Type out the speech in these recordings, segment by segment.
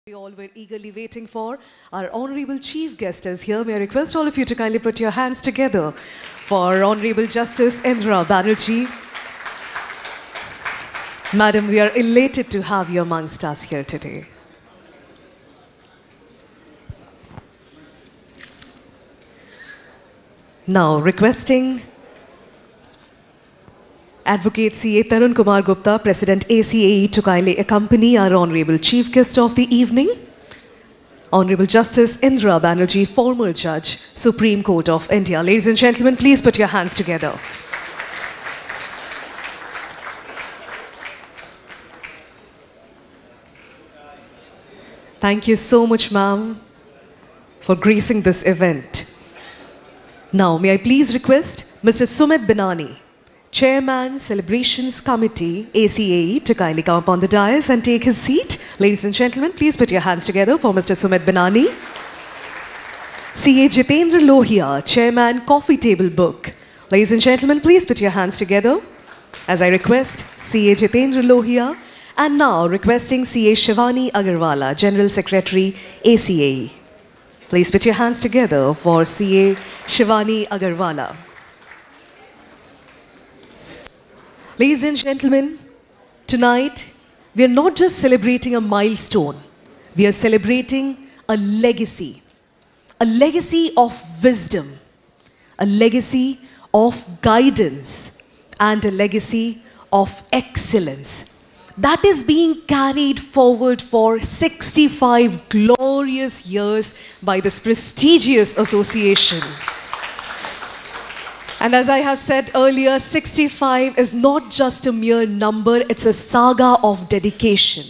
We all were eagerly waiting for. Our Honorable Chief Guest is here. May I request all of you to kindly put your hands together for Honorable Justice Indra Banerjee. Madam, we are elated to have you amongst us here today. Now, requesting Advocate C.A. Tarun Kumar Gupta, President ACAE, to kindly accompany our Honorable Chief Guest of the evening, Honorable Justice Indra Banerjee, former Judge, Supreme Court of India. Ladies and gentlemen, please put your hands together. Thank you so much, ma'am, for gracing this event. Now, may I please request Mr. Sumit Binani, Chairman, Celebrations Committee, ACAE, to kindly come up on the dais and take his seat. Ladies and gentlemen, please put your hands together for Mr. Sumit Binani. CA Jitendra Lohia, Chairman, Coffee Table Book. Ladies and gentlemen, please put your hands together as I request CA Jitendra Lohia. And now requesting CA Shivani Agarwala, General Secretary, ACAE. Please put your hands together for CA Shivani Agarwala. Ladies and gentlemen, tonight we are not just celebrating a milestone, we are celebrating a legacy of wisdom, a legacy of guidance, and a legacy of excellence that is being carried forward for 65 glorious years by this prestigious association. And as I have said earlier, 65 is not just a mere number, it's a saga of dedication,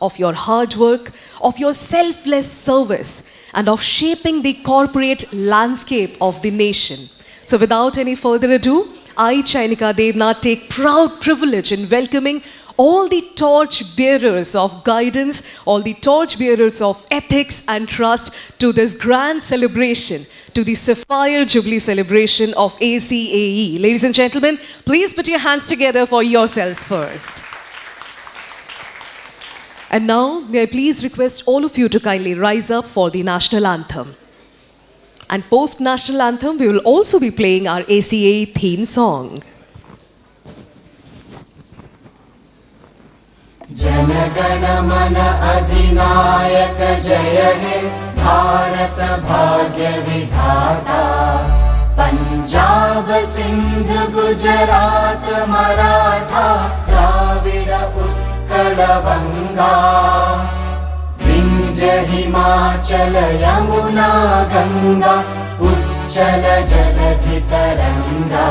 of your hard work, of your selfless service, and of shaping the corporate landscape of the nation. So without any further ado, I, Chainika Devnath, take proud privilege in welcoming all the torch bearers of guidance, all the torch bearers of ethics and trust to this grand celebration, to the Sapphire Jubilee Celebration of ACAE. Ladies and gentlemen, please put your hands together for yourselves first. And now, may I please request all of you to kindly rise up for the national anthem. And post-national anthem, we will also be playing our ACAE theme song. Jana Gana मन अधिनायक जय हे भारत भाग्य विधाता पंजाब सिंध गुजरात मराठा द्राविड़ उत्कल बंगा विंध्य हिमाचल यमुना गंगा उच्चल जलधि तरंगा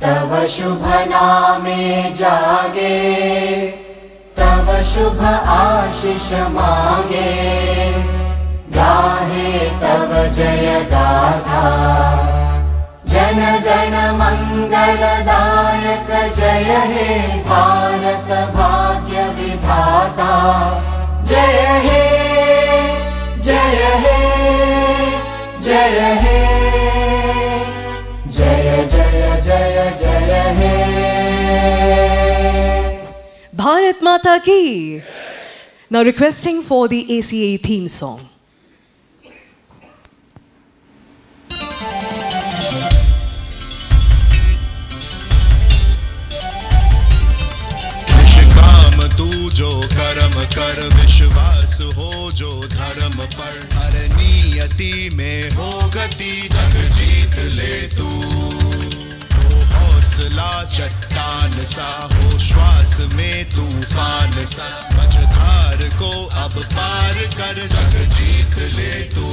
तव शुभ नामे जागे तव शुभ आशीष मागे गाहे तव जय गाथा जन गण मंगलदायक जय हे भारत भाग्य विधाता जय हे जय हे जय हे जय जय जय जय हे Bharat Mata Ki. Now requesting for the ACAE theme song. निष्काम तू जो कर्म कर विश्वास हो जो धर्म पर हर नियति में हो गति जग जीत ले तू हौसला चट्टान सा हो श्वास में तूफान सा मझधार को अब पार कर जग जीत ले तू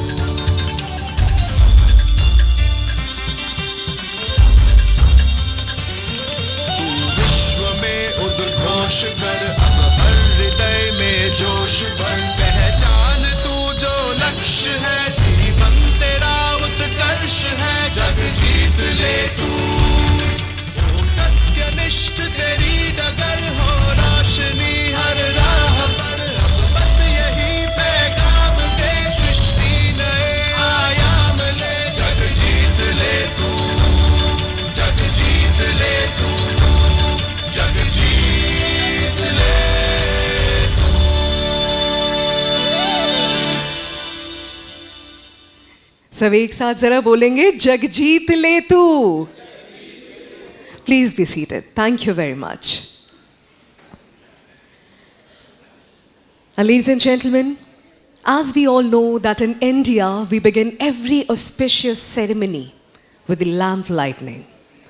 विश्व में उद्घोष कर अब हर हृदय में जोश भर पहचान तू जो लक्ष्य है जीवन तेरा उत्कर्ष है जग जीत ले तू सत्यनिष्ठ तेरी डगर हो रोशनी हर राह पर अब बस यही पैगाम दे सृष्टि नए सब एक साथ जरा बोलेंगे, जगजीत ले तू. Please be seated. Thank you very much. And ladies and gentlemen, as we all know that in India, we begin every auspicious ceremony with the lamp lighting.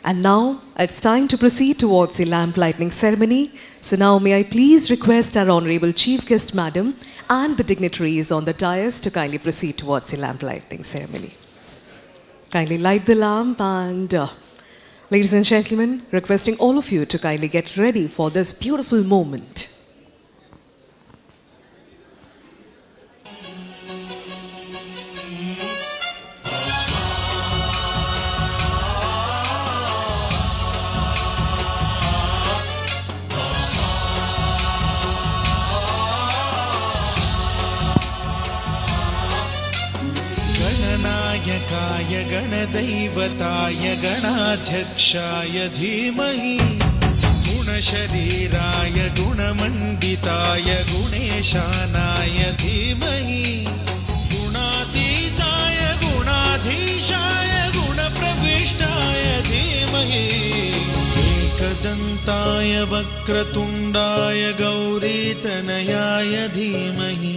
And now it's time to proceed towards the lamp lighting ceremony. So now may I please request our Honorable Chief Guest Madam and the dignitaries on the dais to kindly proceed towards the lamp lighting ceremony. Kindly light the lamp and ladies and gentlemen, requesting all of you to kindly get ready for this beautiful moment. गणनायकाय गणदैवताय गणाध्यक्षाय धीमहि गुणशरीराय गुणमण्डिताय गुणेशानाय धीमहि गुणातीताय गुणाधीशाय गुणप्रविष्टाय धीमहि एकदन्ताय वक्रतुण्डाय गौरीतनयाय धीमहि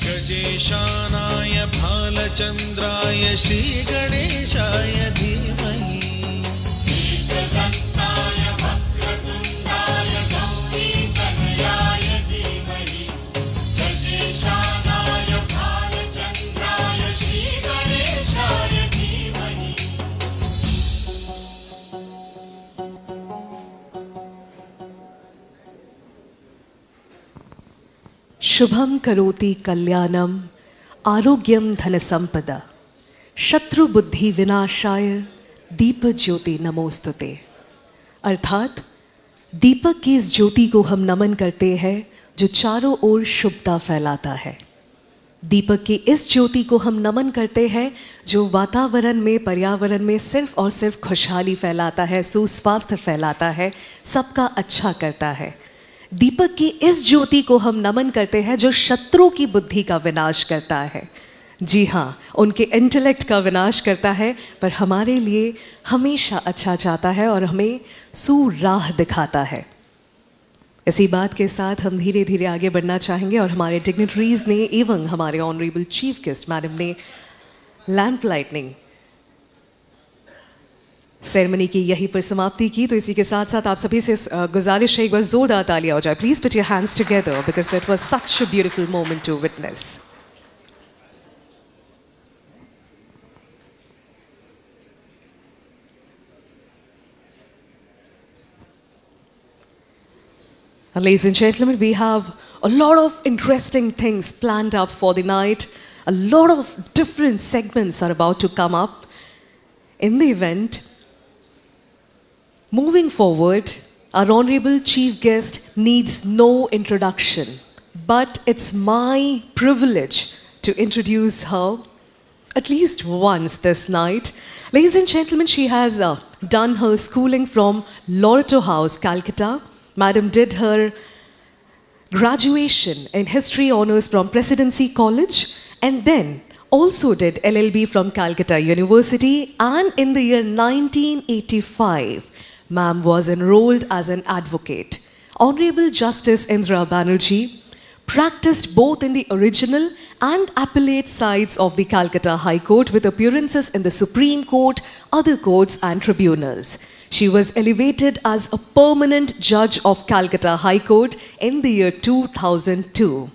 गजेशानाय भालचन्द्राय श्रीगणेशाय धीमहि एकदन्ताय वक्रतुण्डाय गौरीतनयाय धीमहि गजेशानाय भालचन्द्राय श्रीगणेशाय धीमहि. शुभम करोति कल्याणम आरोग्यम धन संपदा शत्रु बुद्धि विनाशाय दीप ज्योति नमोस्तुते. अर्थात दीपक की इस ज्योति को हम नमन करते हैं जो चारों ओर शुभता फैलाता है. दीपक की इस ज्योति को हम नमन करते हैं जो वातावरण में, पर्यावरण में सिर्फ और सिर्फ खुशहाली फैलाता है, सुस्वास्थ्य फैलाता है, सबका अच्छा करता है. दीपक की इस ज्योति को हम नमन करते हैं जो शत्रु की बुद्धि का विनाश करता है. जी हाँ, उनके इंटेलेक्ट का विनाश करता है, पर हमारे लिए हमेशा अच्छा चाहता है और हमें सुराह दिखाता है. इसी बात के साथ हम धीरे धीरे आगे बढ़ना चाहेंगे और हमारे डिग्निटरीज ने एवं हमारे ऑनरेबल चीफ गेस्ट मैडम ने लैंप लाइटनिंग सेरेमनी की यहीं पर समाप्ति की. तो इसी के साथ साथ आप सभी से गुजारिश है, एक बार जोरदार तालियां हो जाए. Please put your hands together because it was such a beautiful moment to witness. And ladies and gentlemen, we have a lot of interesting things planned up for the night. A lot of different segments are about to come up in the event. Moving forward, our honorable chief guest needs no introduction, but it's my privilege to introduce her at least once this night. Ladies and gentlemen, she has done her schooling from Loreto House, Calcutta. Madam did her graduation in History Honours from Presidency College and then also did LLB from Calcutta University, and in the year 1985, Ma'am was enrolled as an advocate. Honorable Justice Indira Banerjee practiced both in the original and appellate sides of the Calcutta High Court with appearances in the Supreme Court, other courts and tribunals. She was elevated as a permanent judge of Calcutta High Court in the year 2002.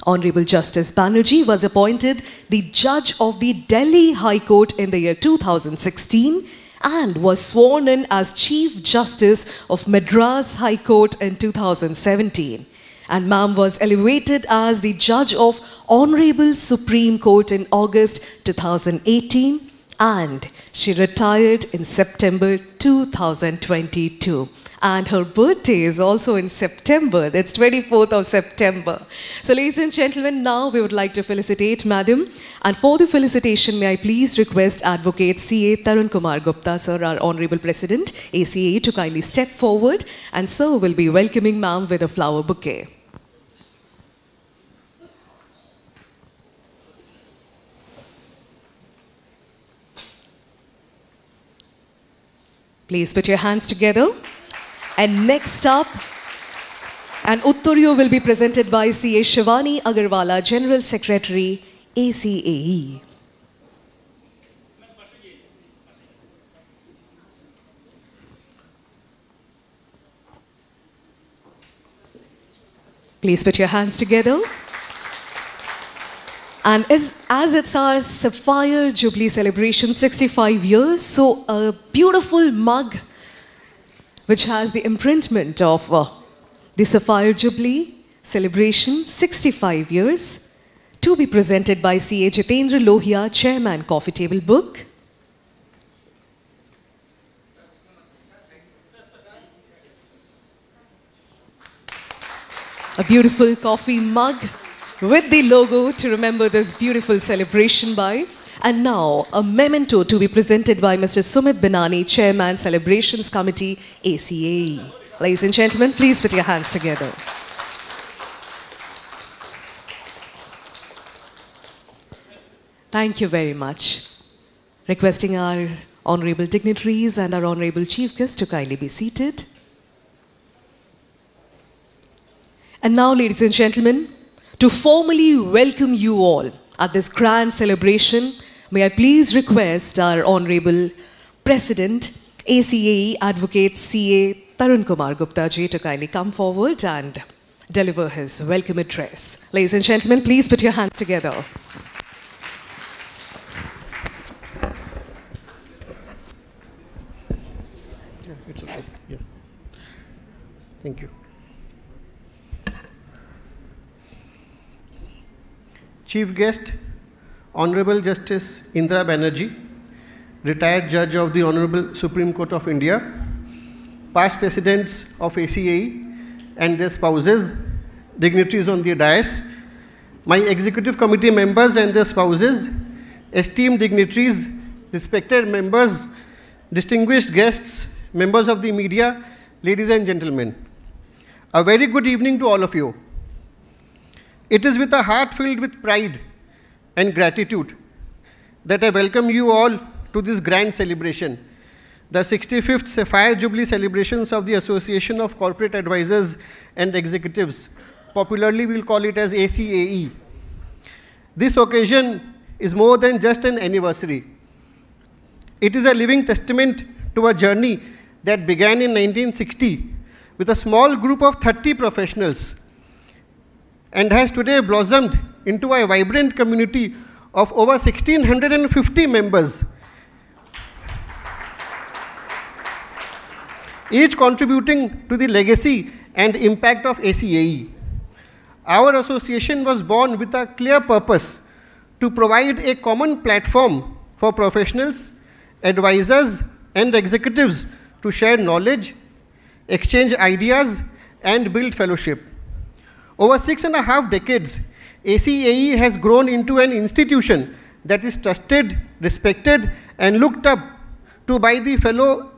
Honorable Justice Banerjee was appointed the judge of the Delhi High Court in the year 2016 and was sworn in as Chief Justice of Madras High Court in 2017. And Ma'am was elevated as the judge of Honorable Supreme Court in August 2018. And she retired in September 2022. And her birthday is also in September. That's 24th of September. So ladies and gentlemen, now we would like to felicitate Madam. And for the felicitation, may I please request Advocate C.A. Tarun Kumar Gupta, sir, our Honorable President, ACAE, to kindly step forward. And sir will be welcoming Ma'am with a flower bouquet. Please put your hands together. And next up, an Uttaryo will be presented by CA Shivani Agarwala, General Secretary, ACAE. Please put your hands together. And as it's our Sapphire Jubilee Celebration 65 years, so a beautiful mug which has the imprintment of the Sapphire Jubilee Celebration 65 years, to be presented by CA Jitendra Lohia, Chairman, Coffee Table Book. A beautiful coffee mug with the logo to remember this beautiful celebration by. And now, a memento to be presented by Mr. Sumit Binani, Chairman, Celebrations Committee, ACAE. Ladies and gentlemen, please put your hands together. Thank you very much. Requesting our honorable dignitaries and our honorable chief guest to kindly be seated. And now, ladies and gentlemen, to formally welcome you all at this grand celebration, may I please request our Honorable President, ACAE Advocate CA Tarun Kumar Gupta ji to kindly come forward and deliver his welcome address. Ladies and gentlemen, please put your hands together. Yeah, it's okay. Yeah. Thank you. Chief Guest, Honorable Justice Indira Banerjee, retired Judge of the Honorable Supreme Court of India, past Presidents of ACAE and their spouses, dignitaries on the dais, my Executive Committee members and their spouses, esteemed dignitaries, respected members, distinguished guests, members of the media, ladies and gentlemen. A very good evening to all of you. It is with a heart filled with pride and gratitude that I welcome you all to this grand celebration, the 65th Sapphire Jubilee celebrations of the Association of Corporate Advisors and Executives. Popularly, we'll call it as ACAE. This occasion is more than just an anniversary. It is a living testament to a journey that began in 1960 with a small group of 30 professionals and has today blossomed into a vibrant community of over 1,650 members, each contributing to the legacy and impact of ACAE. Our association was born with a clear purpose to provide a common platform for professionals, advisors, and executives to share knowledge, exchange ideas, and build fellowship. Over 6.5 decades, ACAE has grown into an institution that is trusted, respected, and looked up to by the fellow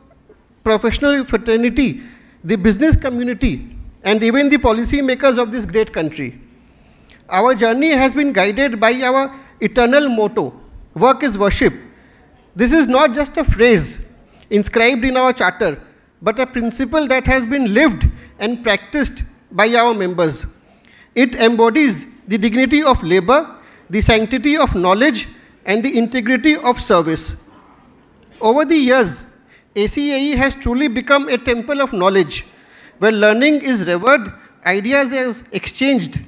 professional fraternity, the business community, and even the policy makers of this great country. Our journey has been guided by our eternal motto, work is worship. This is not just a phrase inscribed in our charter, but a principle that has been lived and practiced by our members. It embodies the dignity of labor, the sanctity of knowledge, and the integrity of service. Over the years, ACAE has truly become a temple of knowledge, where learning is revered, ideas are exchanged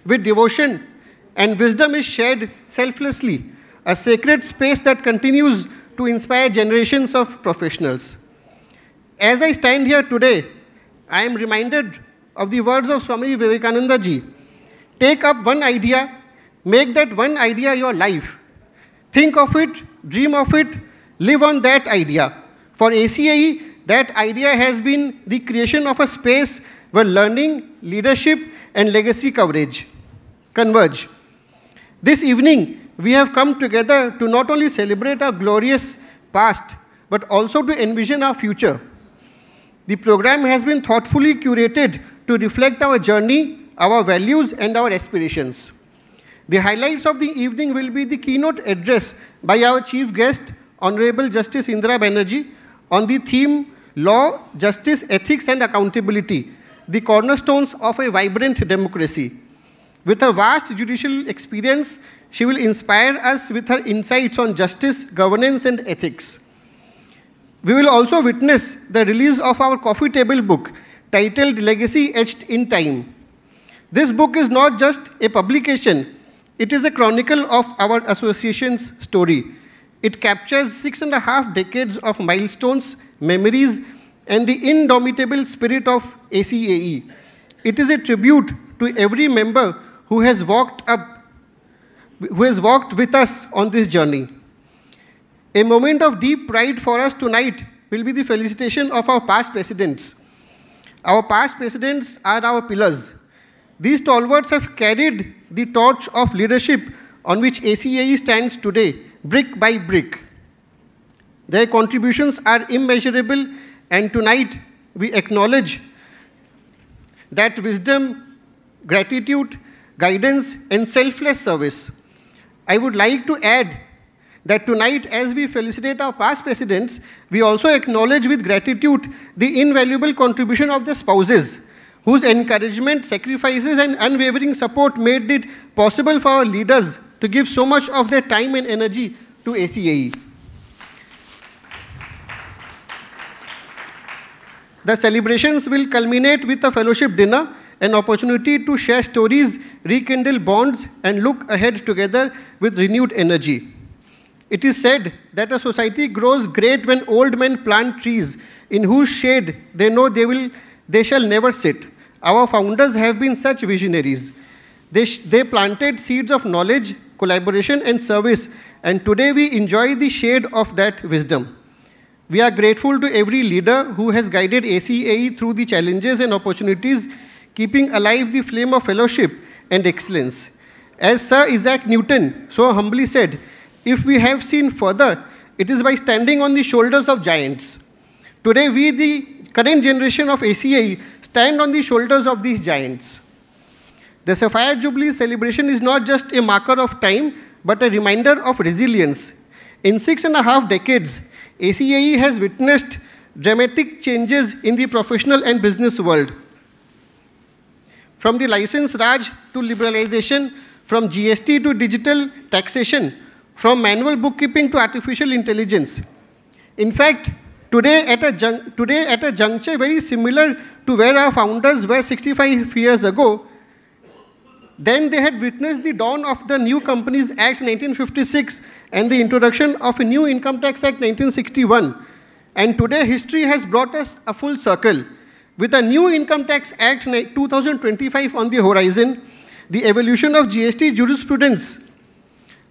with devotion, and wisdom is shared selflessly, a sacred space that continues to inspire generations of professionals. As I stand here today, I am reminded of the words of Swami Vivekananda ji. Take up one idea, make that one idea your life. Think of it, dream of it, live on that idea. For ACAE, that idea has been the creation of a space where learning, leadership, and legacy coverage converge. This evening, we have come together to not only celebrate our glorious past, but also to envision our future. The program has been thoughtfully curated to reflect our journey, our values, and our aspirations. The highlights of the evening will be the keynote address by our chief guest, Honorable Justice Indira Banerjee, on the theme Law, Justice, Ethics and Accountability, the cornerstones of a vibrant democracy. With her vast judicial experience, she will inspire us with her insights on justice, governance and ethics. We will also witness the release of our coffee table book titled Legacy Etched in Time. This book is not just a publication, it is a chronicle of our association's story. It captures 6.5 decades of milestones, memories, and the indomitable spirit of ACAE. It is a tribute to every member who has walked with us on this journey. A moment of deep pride for us tonight will be the felicitation of our past presidents. Our past presidents are our pillars. These stalwarts have carried the torch of leadership on which ACAE stands today, brick by brick. Their contributions are immeasurable, and tonight we acknowledge that wisdom, gratitude, guidance, and selfless service. I would like to add that tonight, as we felicitate our past presidents, we also acknowledge with gratitude the invaluable contribution of the spouses, whose encouragement, sacrifices, and unwavering support made it possible for our leaders to give so much of their time and energy to ACAE. The celebrations will culminate with a fellowship dinner, an opportunity to share stories, rekindle bonds, and look ahead together with renewed energy. It is said that a society grows great when old men plant trees in whose shade they know they shall never sit. Our founders have been such visionaries. They planted seeds of knowledge, collaboration, and service, and today we enjoy the shade of that wisdom. We are grateful to every leader who has guided ACAE through the challenges and opportunities, keeping alive the flame of fellowship and excellence. As Sir Isaac Newton so humbly said, if we have seen further, it is by standing on the shoulders of giants. Today, we, the current generation of ACAE, stand on the shoulders of these giants. The Sapphire Jubilee celebration is not just a marker of time, but a reminder of resilience. In 6.5 decades, ACAE has witnessed dramatic changes in the professional and business world. From the license Raj to liberalization, from GST to digital taxation, from manual bookkeeping to artificial intelligence. In fact, today at a juncture very similar to where our founders were 65 years ago, then they had witnessed the dawn of the New Companies Act 1956 and the introduction of a new Income Tax Act 1961. And today history has brought us a full circle. With a new Income Tax Act 2025 on the horizon, the evolution of GST jurisprudence,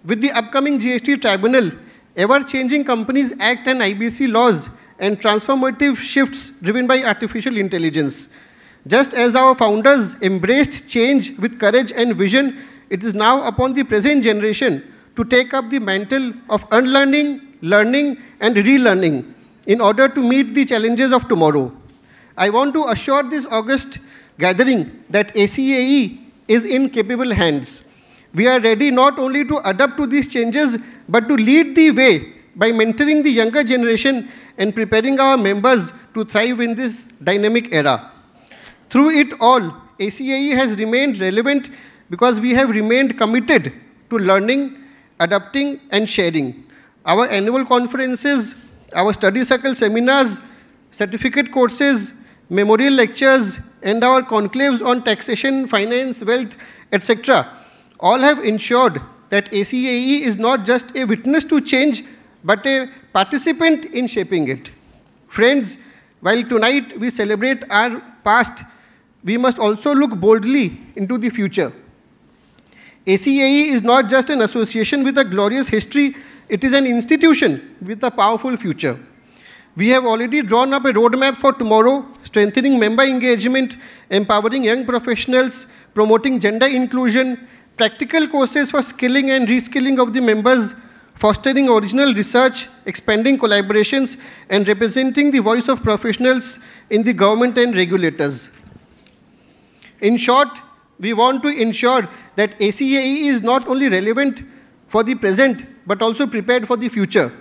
with the upcoming GST Tribunal, ever-changing Companies Act and IBC laws, and transformative shifts driven by artificial intelligence. Just as our founders embraced change with courage and vision, it is now upon the present generation to take up the mantle of unlearning, learning, and relearning in order to meet the challenges of tomorrow. I want to assure this august gathering that ACAE is in capable hands. We are ready not only to adapt to these changes, but to lead the way by mentoring the younger generation and preparing our members to thrive in this dynamic era. Through it all, ACAE has remained relevant because we have remained committed to learning, adapting, and sharing. Our annual conferences, our study circle seminars, certificate courses, memorial lectures, and our conclaves on taxation, finance, wealth, etc. all have ensured that ACAE is not just a witness to change, but a participant in shaping it. Friends, while tonight we celebrate our past, we must also look boldly into the future. ACAE is not just an association with a glorious history, it is an institution with a powerful future. We have already drawn up a roadmap for tomorrow, strengthening member engagement, empowering young professionals, promoting gender inclusion, practical courses for skilling and reskilling of the members, fostering original research, expanding collaborations, and representing the voice of professionals in the government and regulators. In short, we want to ensure that ACAE is not only relevant for the present, but also prepared for the future.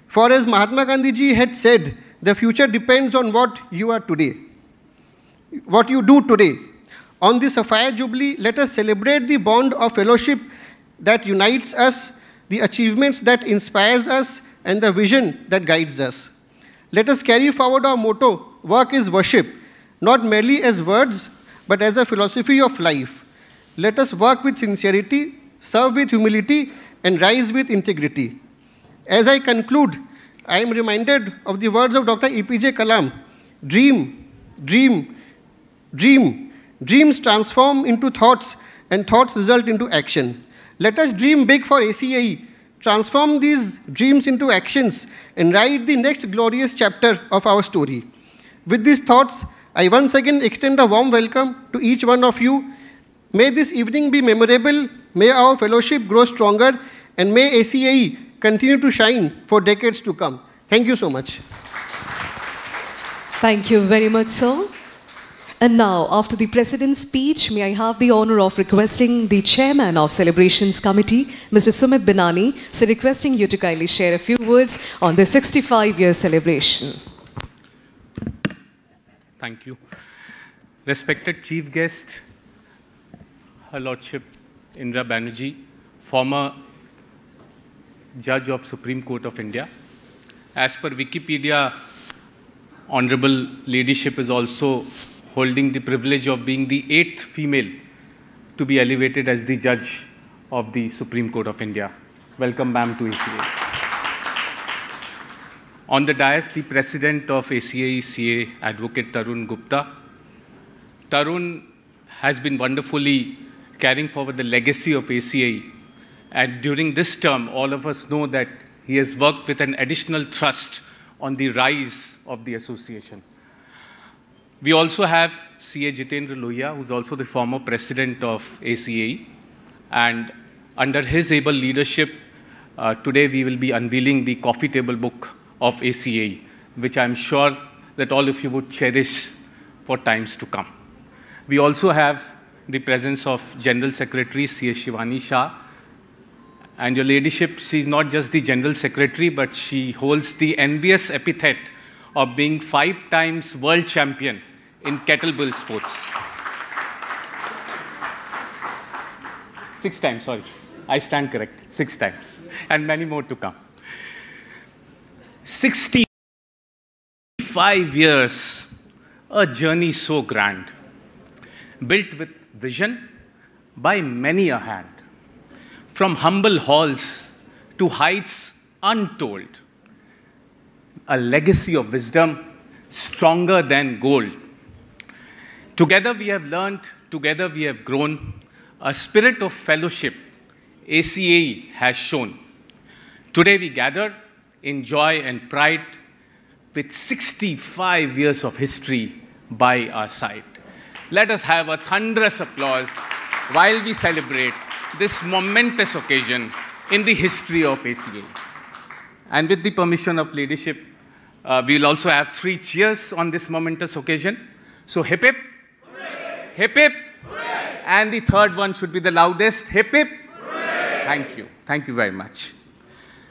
For as Mahatma Gandhi ji had said, The future depends on what you are today, what you do today. On this Sapphire Jubilee, let us celebrate the bond of fellowship that unites us, the achievements that inspires us, and the vision that guides us. Let us carry forward our motto, work is worship, not merely as words, but as a philosophy of life. Let us work with sincerity, serve with humility, and rise with integrity. As I conclude, I am reminded of the words of Dr. APJ Kalam. Dream, dream, dream. Dreams transform into thoughts, and thoughts result into action. Let us dream big for ACAE, transform these dreams into actions, and write the next glorious chapter of our story. With these thoughts, I once again extend a warm welcome to each one of you. May this evening be memorable, may our fellowship grow stronger, and may ACAE continue to shine for decades to come. Thank you so much. Thank you very much, sir. And now, after the President's speech, may I have the honor of requesting the Chairman of Celebrations Committee, Mr. Sumit Binani, so requesting you to kindly share a few words on the 65-year celebration. Thank you. Respected Chief Guest, Her Lordship Indra Banerjee, former Judge of Supreme Court of India. As per Wikipedia, Honorable Ladyship is also holding the privilege of being the 8th female to be elevated as the Judge of the Supreme Court of India. Welcome, ma'am, to ACAE. On the dais, the President of ACAE CA, Advocate Tarun Gupta. Tarun has been wonderfully carrying forward the legacy of ACAE. And during this term, all of us know that he has worked with an additional thrust on the rise of the association. We also have CA Jitendra Lohia, who's also the former president of ACAE. And under his able leadership, today we will be unveiling the coffee table book of ACAE, which I'm sure that all of you would cherish for times to come. We also have the presence of General Secretary C.S. Shivani Shah. And your ladyship, she's not just the General Secretary, but she holds the envious epithet of being 5 times world champion in kettlebell sports. 6 times, sorry. I stand correct, 6 times. And many more to come. 65 years, a journey so grand, built with vision by many a hand. From humble halls to heights untold, a legacy of wisdom stronger than gold. Together we have learned, together we have grown, a spirit of fellowship ACAE has shown. Today we gather in joy and pride with 65 years of history by our side. Let us have a thunderous applause while we celebrate this momentous occasion in the history of ACAE. And with the permission of ladyship, we will also have 3 cheers on this momentous occasion. So hip hip, hooray! Hip hip, hooray! And the third one should be the loudest, hip hip. Hooray! Thank you. Thank you very much.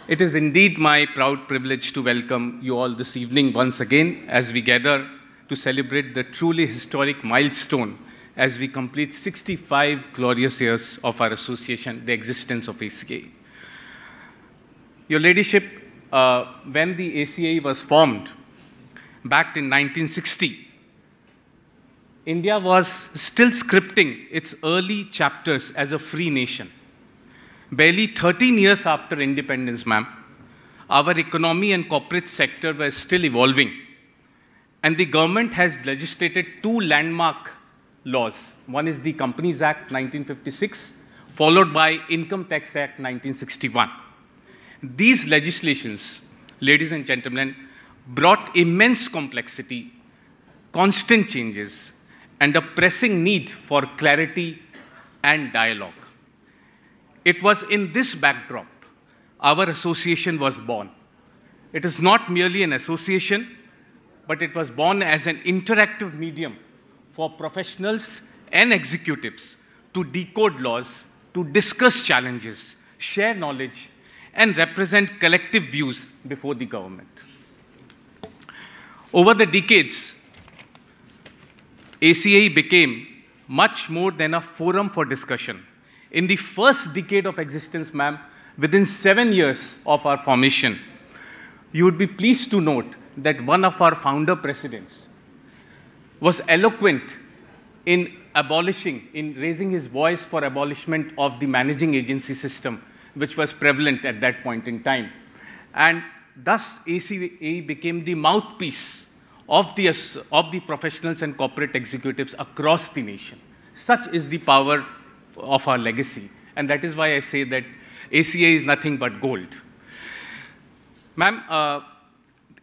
It is indeed my proud privilege to welcome you all this evening once again as we gather to celebrate the truly historic milestone as we complete 65 glorious years of our association, the existence of ACAE. Your ladyship, when the ACAE was formed, back in 1960, India was still scripting its early chapters as a free nation. Barely 13 years after independence, ma'am, our economy and corporate sector were still evolving. And the government has legislated 2 landmark laws. One is the Companies Act 1956, followed by Income Tax Act 1961. These legislations, ladies and gentlemen, brought immense complexity, constant changes, and a pressing need for clarity and dialogue. It was in this backdrop our association was born. It is not merely an association, but it was born as an interactive medium for professionals and executives to decode laws, to discuss challenges, share knowledge, and represent collective views before the government. Over the decades, ACAE became much more than a forum for discussion. In the first decade of existence, ma'am, within 7 years of our formation, you would be pleased to note that one of our founder presidents was eloquent in raising his voice for abolishment of the managing agency system, which was prevalent at that point in time. And thus, ACAE became the mouthpiece of the professionals and corporate executives across the nation. Such is the power of our legacy. And that is why I say that ACAE is nothing but gold. Ma'am,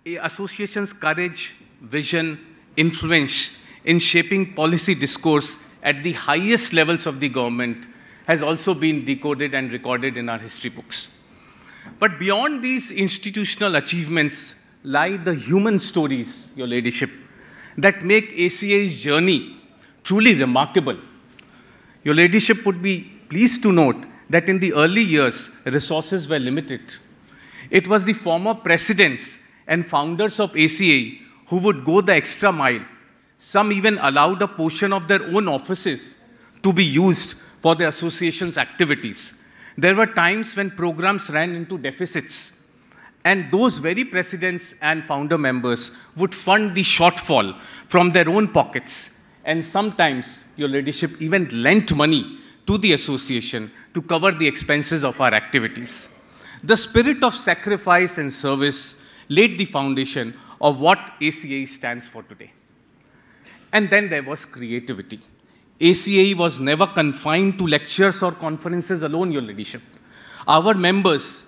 association's courage, vision, influence in shaping policy discourse at the highest levels of the government has also been decoded and recorded in our history books. But beyond these institutional achievements lie the human stories, Your Ladyship, that make ACAE's journey truly remarkable. Your Ladyship would be pleased to note that in the early years, resources were limited. It was the former presidents and founders of ACAE who would go the extra mile. Some even allowed a portion of their own offices to be used for the association's activities. There were times when programs ran into deficits, and those very presidents and founder members would fund the shortfall from their own pockets, and sometimes, Your Ladyship, even lent money to the association to cover the expenses of our activities. The spirit of sacrifice and service laid the foundation of what ACAE stands for today. And then there was creativity. ACAE was never confined to lectures or conferences alone, Your Ladyship. Our members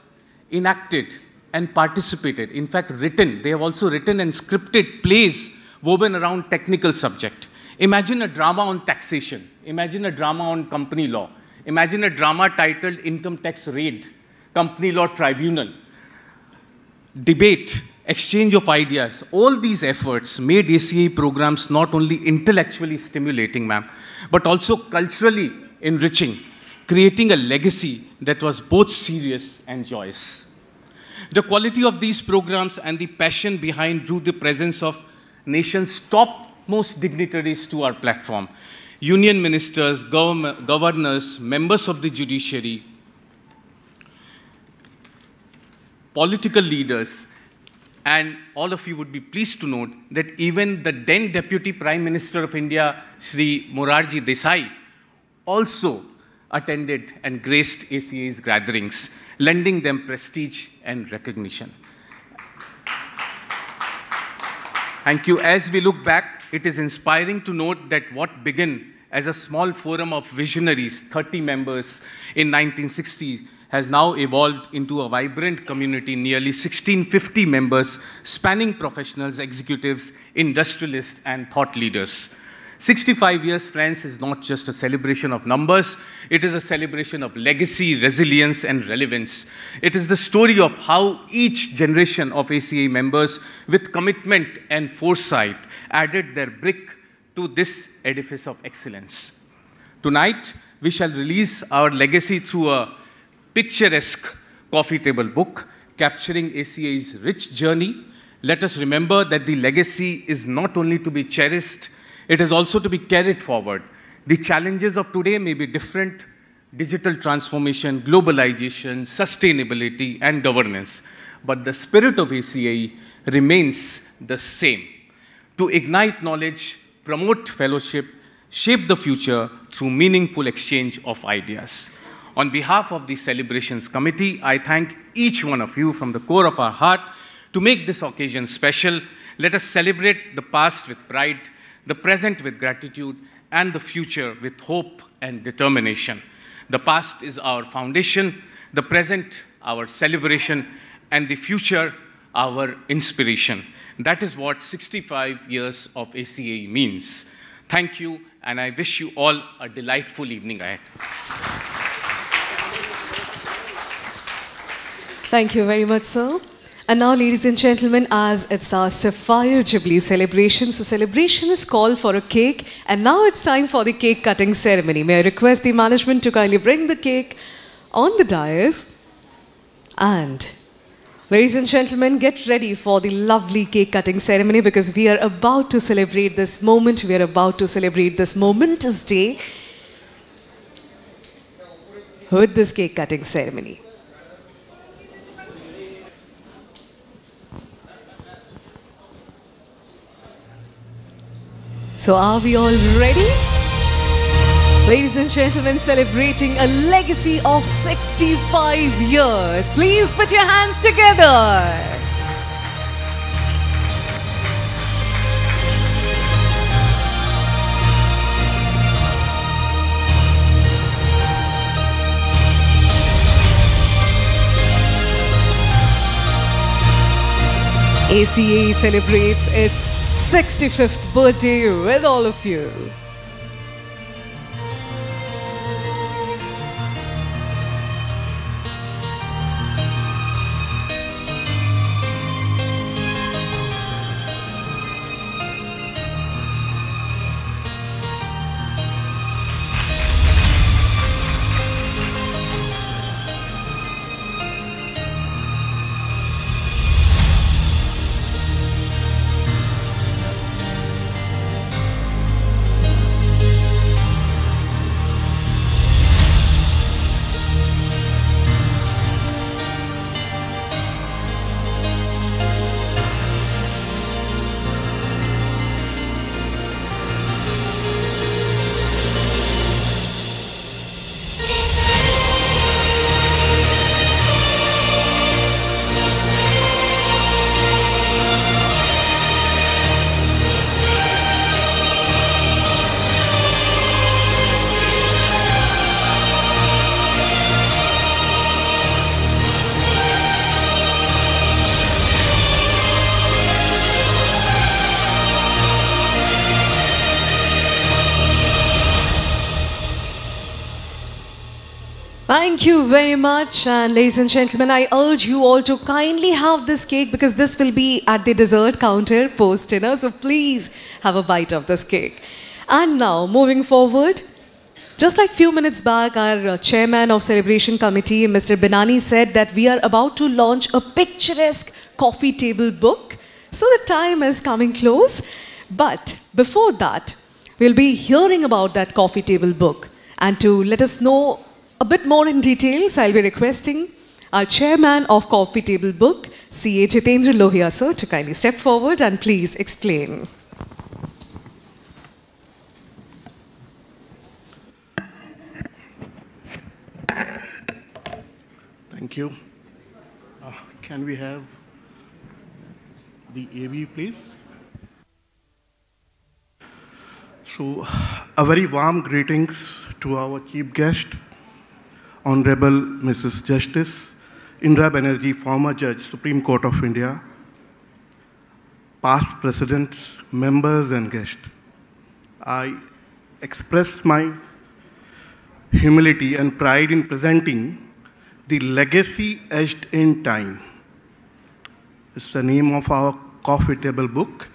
enacted and participated, in fact they have also written and scripted plays woven around technical subject. Imagine a drama on taxation. Imagine a drama on company law. Imagine a drama titled Income Tax Raid, Company Law Tribunal. Debate, exchange of ideas, all these efforts made ACAE programs not only intellectually stimulating, ma'am, but also culturally enriching, creating a legacy that was both serious and joyous. The quality of these programs and the passion behind drew the presence of nation's topmost dignitaries to our platform. Union ministers, governors, members of the judiciary, political leaders, and all of you would be pleased to note that even the then Deputy Prime Minister of India, Shri Morarji Desai, also attended and graced ACAE's gatherings, lending them prestige and recognition. Thank you. As we look back, it is inspiring to note that what began as a small forum of visionaries, 30 members in 1960, has now evolved into a vibrant community, nearly 1,650 members, spanning professionals, executives, industrialists, and thought leaders. 65 years, friends, is not just a celebration of numbers. It is a celebration of legacy, resilience, and relevance. It is the story of how each generation of ACAE members, with commitment and foresight, added their brick to this edifice of excellence. Tonight, we shall release our legacy through a picturesque coffee table book capturing ACAE's rich journey. Let us remember that the legacy is not only to be cherished, it is also to be carried forward. The challenges of today may be different: digital transformation, globalization, sustainability, and governance. But the spirit of ACAE remains the same: to ignite knowledge, promote fellowship, shape the future through meaningful exchange of ideas. On behalf of the Celebrations Committee, I thank each one of you from the core of our heart to make this occasion special. Let us celebrate the past with pride, the present with gratitude, and the future with hope and determination. The past is our foundation, the present our celebration, and the future our inspiration. That is what 65 years of ACAE means. Thank you, and I wish you all a delightful evening ahead. Thank you very much, sir. And now, ladies and gentlemen, as it's our Sapphire Jubilee celebration, so celebration is called for a cake, and now it's time for the cake cutting ceremony. May I request the management to kindly bring the cake on the dais, and Ladies and gentlemen, get ready for the lovely cake cutting ceremony because we are about to celebrate this moment. We are about to celebrate this momentous day with this cake cutting ceremony. So are we all ready? Ladies and gentlemen, celebrating a legacy of 65 years. Please put your hands together. ACAE celebrates its 65th birthday with all of you. Thank you very much, and ladies and gentlemen, I urge you all to kindly have this cake because this will be at the dessert counter post dinner, so please have a bite of this cake. And now, moving forward, just like few minutes back, our chairman of celebration committee, Mr. Binani, said that we are about to launch a picturesque coffee table book. So the time is coming close. But before that, we'll be hearing about that coffee table book. And to let us know a bit more in details, I'll be requesting our chairman of Coffee Table Book, CA Jitendra Lohia sir, to kindly step forward and please explain. Thank you. Can we have the AV, please? So, a very warm greetings to our chief guest, Honorable Mrs. Justice Indira Banerjee, former Judge, Supreme Court of India, past presidents, members and guests. I express my humility and pride in presenting the legacy etched in time. It's the name of our coffee table book,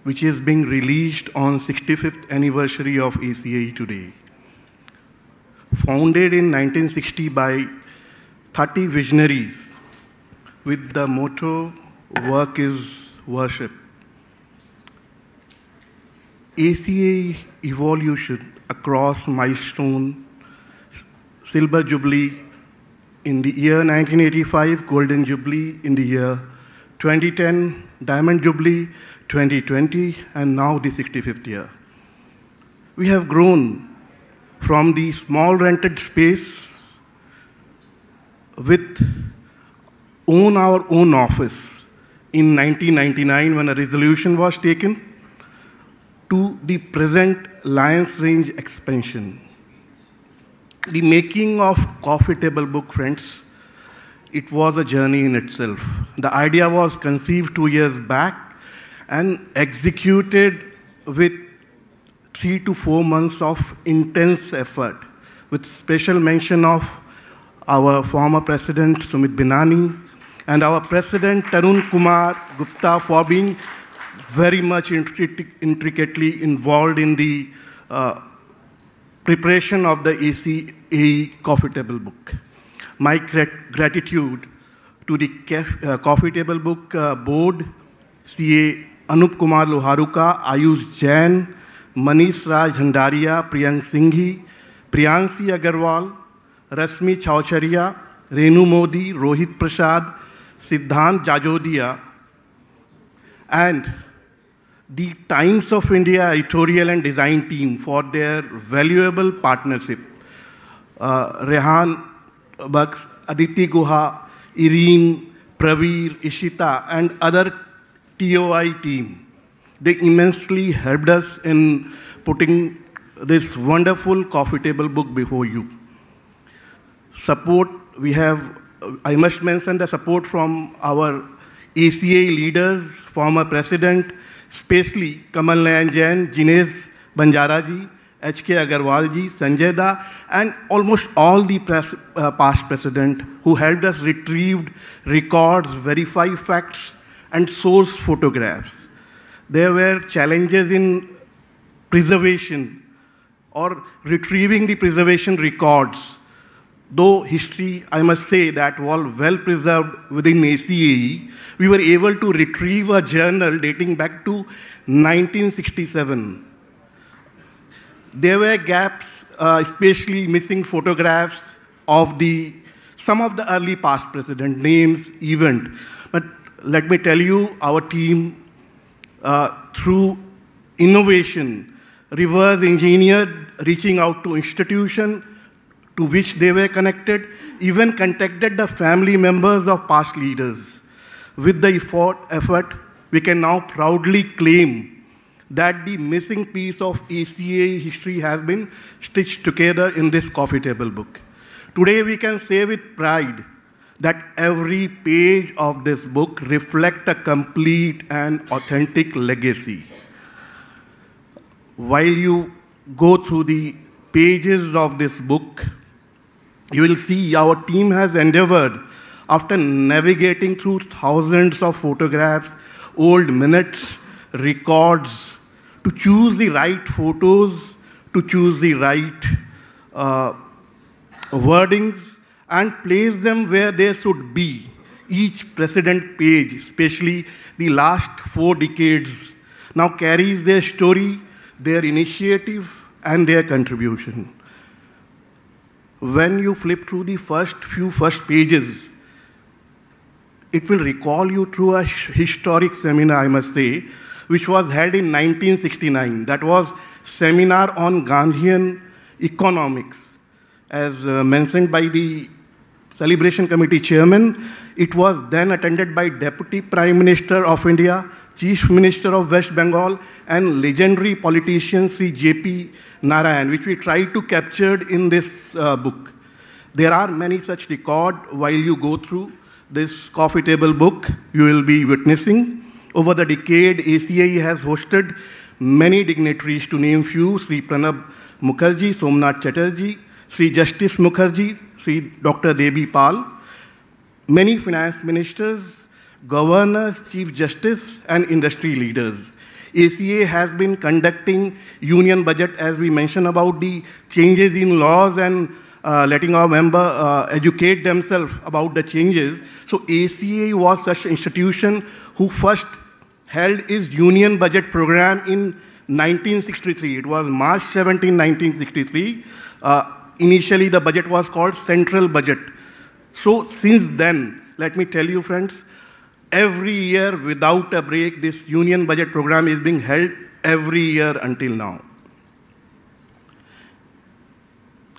which is being released on 65th anniversary of ACAE today. Founded in 1960 by 30 visionaries with the motto, work is worship. ACAE evolution across milestone, Silver Jubilee in the year 1985, Golden Jubilee in the year 2010, Diamond Jubilee 2020, and now the 65th year. We have grown from the small rented space with our own office in 1999 when a resolution was taken to the present Lions Range expansion. The making of Coffee Table Book, friends, it was a journey in itself. The idea was conceived 2 years back and executed with 3 to 4 months of intense effort, with special mention of our former president, Sumit Binani, and our president, Tarun Kumar Gupta, for being very much intricately involved in the preparation of the ACAE Coffee Table Book. My gratitude to the Coffee Table Book Board, CA Anup Kumar Loharuka, Ayush Jain, Manish Raj Bhandaria, Priyank Singhi, Priyansi Agarwal, Rasmi Chaucharia, Renu Modi, Rohit Prasad, Siddhant Jajodia, and the Times of India editorial and design team for their valuable partnership. Rehan Baks, Aditi Guha, Irene, Praveer, Ishita, and other TOI team. They immensely helped us in putting this wonderful coffee table book before you. Support, we have, I must mention the support from our ACAE leaders, former president, especially Kamal Nayan Jain, Jinesh Banjara ji, H.K. Agarwal ji, Sanjay Da, and almost all the past president who helped us retrieve records, verify facts, and source photographs. There were challenges in preservation or retrieving the preservation records. Though history, I must say, that was well preserved within ACAE, we were able to retrieve a journal dating back to 1967. There were gaps, especially missing photographs of some of the early past president names, event. But let me tell you, our team, through innovation, reverse engineered, reaching out to institutions to which they were connected, even contacted the family members of past leaders. With the effort, we can now proudly claim that the missing piece of ACAE history has been stitched together in this coffee table book. Today, we can say with pride that every page of this book reflects a complete and authentic legacy. While you go through the pages of this book, you will see our team has endeavored, after navigating through thousands of photographs, old minutes, records, to choose the right photos, to choose the right wordings, and place them where they should be. Each precedent page, especially the last 4 decades, now carries their story, their initiative, and their contribution. When you flip through the first pages, it will recall you through a historic seminar, I must say, which was held in 1969. That was seminar on Gandhian economics. As mentioned by the Celebration Committee Chairman, it was then attended by Deputy Prime Minister of India, Chief Minister of West Bengal, and legendary politician Sri J.P. Narayan, which we tried to capture in this book. There are many such records. While you go through this coffee table book, you will be witnessing. Over the decade, ACAE has hosted many dignitaries, to name few: Sri Pranab Mukherjee, Somnath Chatterjee, Sri Justice Mukherjee, Sri Dr. Devi Pal, many finance ministers, governors, chief justice, and industry leaders. ACAE has been conducting union budget, as we mentioned about the changes in laws and letting our member educate themselves about the changes. So ACAE was such an institution who first held its union budget program in 1963. It was March 17, 1963. Initially, the budget was called Central Budget. So since then, let me tell you, friends, every year without a break, this union budget program is being held every year until now.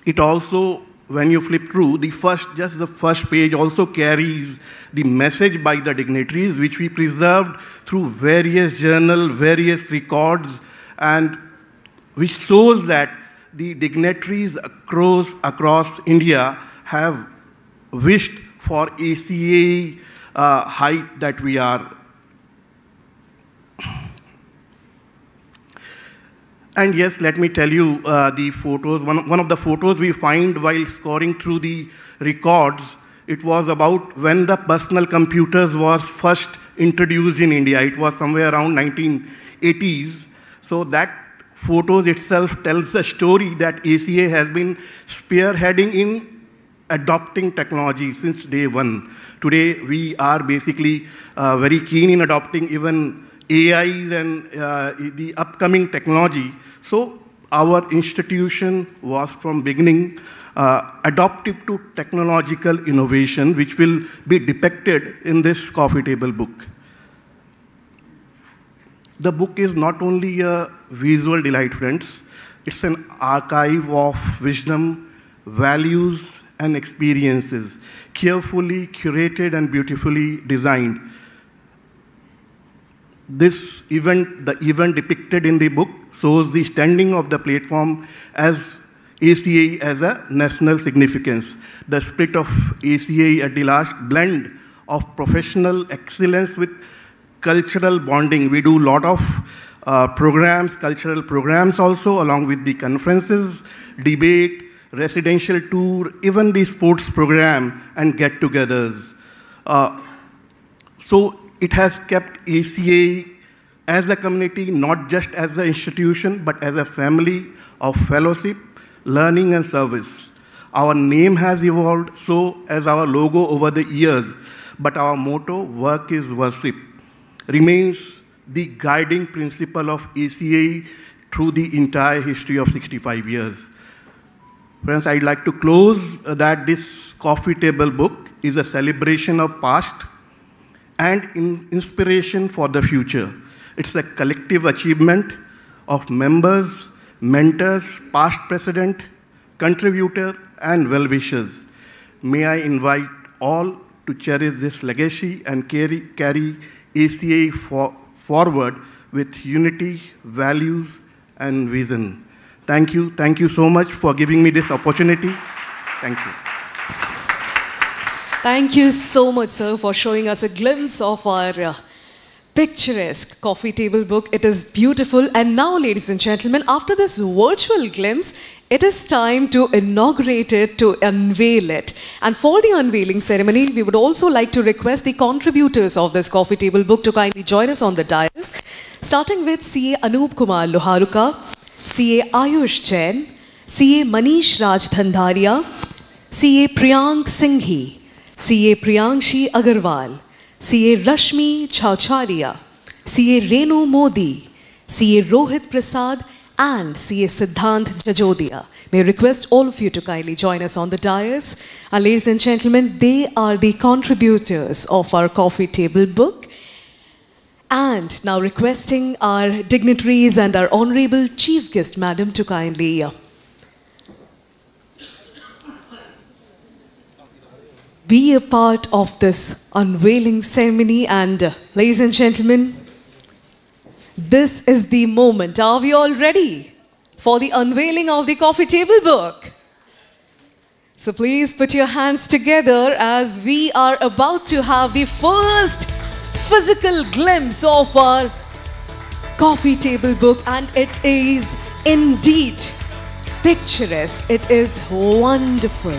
It also, when you flip through, just the first page also carries the message by the dignitaries, which we preserved through various journals, various records, and which shows that the dignitaries across India have wished for ACAE height that we are. And yes, let me tell you the photos. One of the photos we find while scoring through the records, it was about when the personal computers was first introduced in India. It was somewhere around 1980s. So that photos itself tells a story that ACAE has been spearheading in adopting technology since day one. Today, we are basically very keen in adopting even AIs and the upcoming technology. So our institution was from beginning adaptive to technological innovation, which will be depicted in this coffee table book. The book is not only a visual delight, friends. It's an archive of wisdom, values, and experiences, carefully curated and beautifully designed. This event, the event depicted in the book, shows the standing of the platform as ACAE as a national significance. The spirit of ACAE at the last blend of professional excellence with cultural bonding. We do a lot of programs, cultural programs also, along with the conferences, debate, residential tour, even the sports program and get-togethers. So it has kept ACAE as a community, not just as an institution, but as a family of fellowship, learning, and service. Our name has evolved, so as our logo over the years, but our motto, work is worship, remains the guiding principle of ACAE through the entire history of 65 years. Friends, I'd like to close that this coffee table book is a celebration of past and inspiration for the future. It's a collective achievement of members, mentors, past president, contributor, and well-wishers. May I invite all to cherish this legacy and carry ACAE forward with unity, values, and vision. Thank you so much for giving me this opportunity. Thank you. Thank you so much, sir, for showing us a glimpse of our picturesque coffee table book. It is beautiful. And now, ladies and gentlemen, after this virtual glimpse, it is time to inaugurate it, to unveil it. And for the unveiling ceremony, we would also like to request the contributors of this coffee table book to kindly join us on the dais, starting with CA Anup Kumar Loharuka, CA Ayush Jain, CA Manish Raj Dhandharia, CA Priyank Singhi, CA Priyankshi Agarwal, CA Rashmi Chaucharia, CA Renu Modi, CA Rohit Prasad, and CA Siddhant Jajodia. May I request all of you to kindly join us on the dais. And ladies and gentlemen, they are the contributors of our coffee table book. And now requesting our dignitaries and our Honorable Chief Guest, Madam, to kindly be a part of this unveiling ceremony. And ladies and gentlemen, this is the moment. Are we all ready for the unveiling of the coffee table book? So please put your hands together as we are about to have the first physical glimpse of our coffee table book, and it is indeed picturesque. It is wonderful.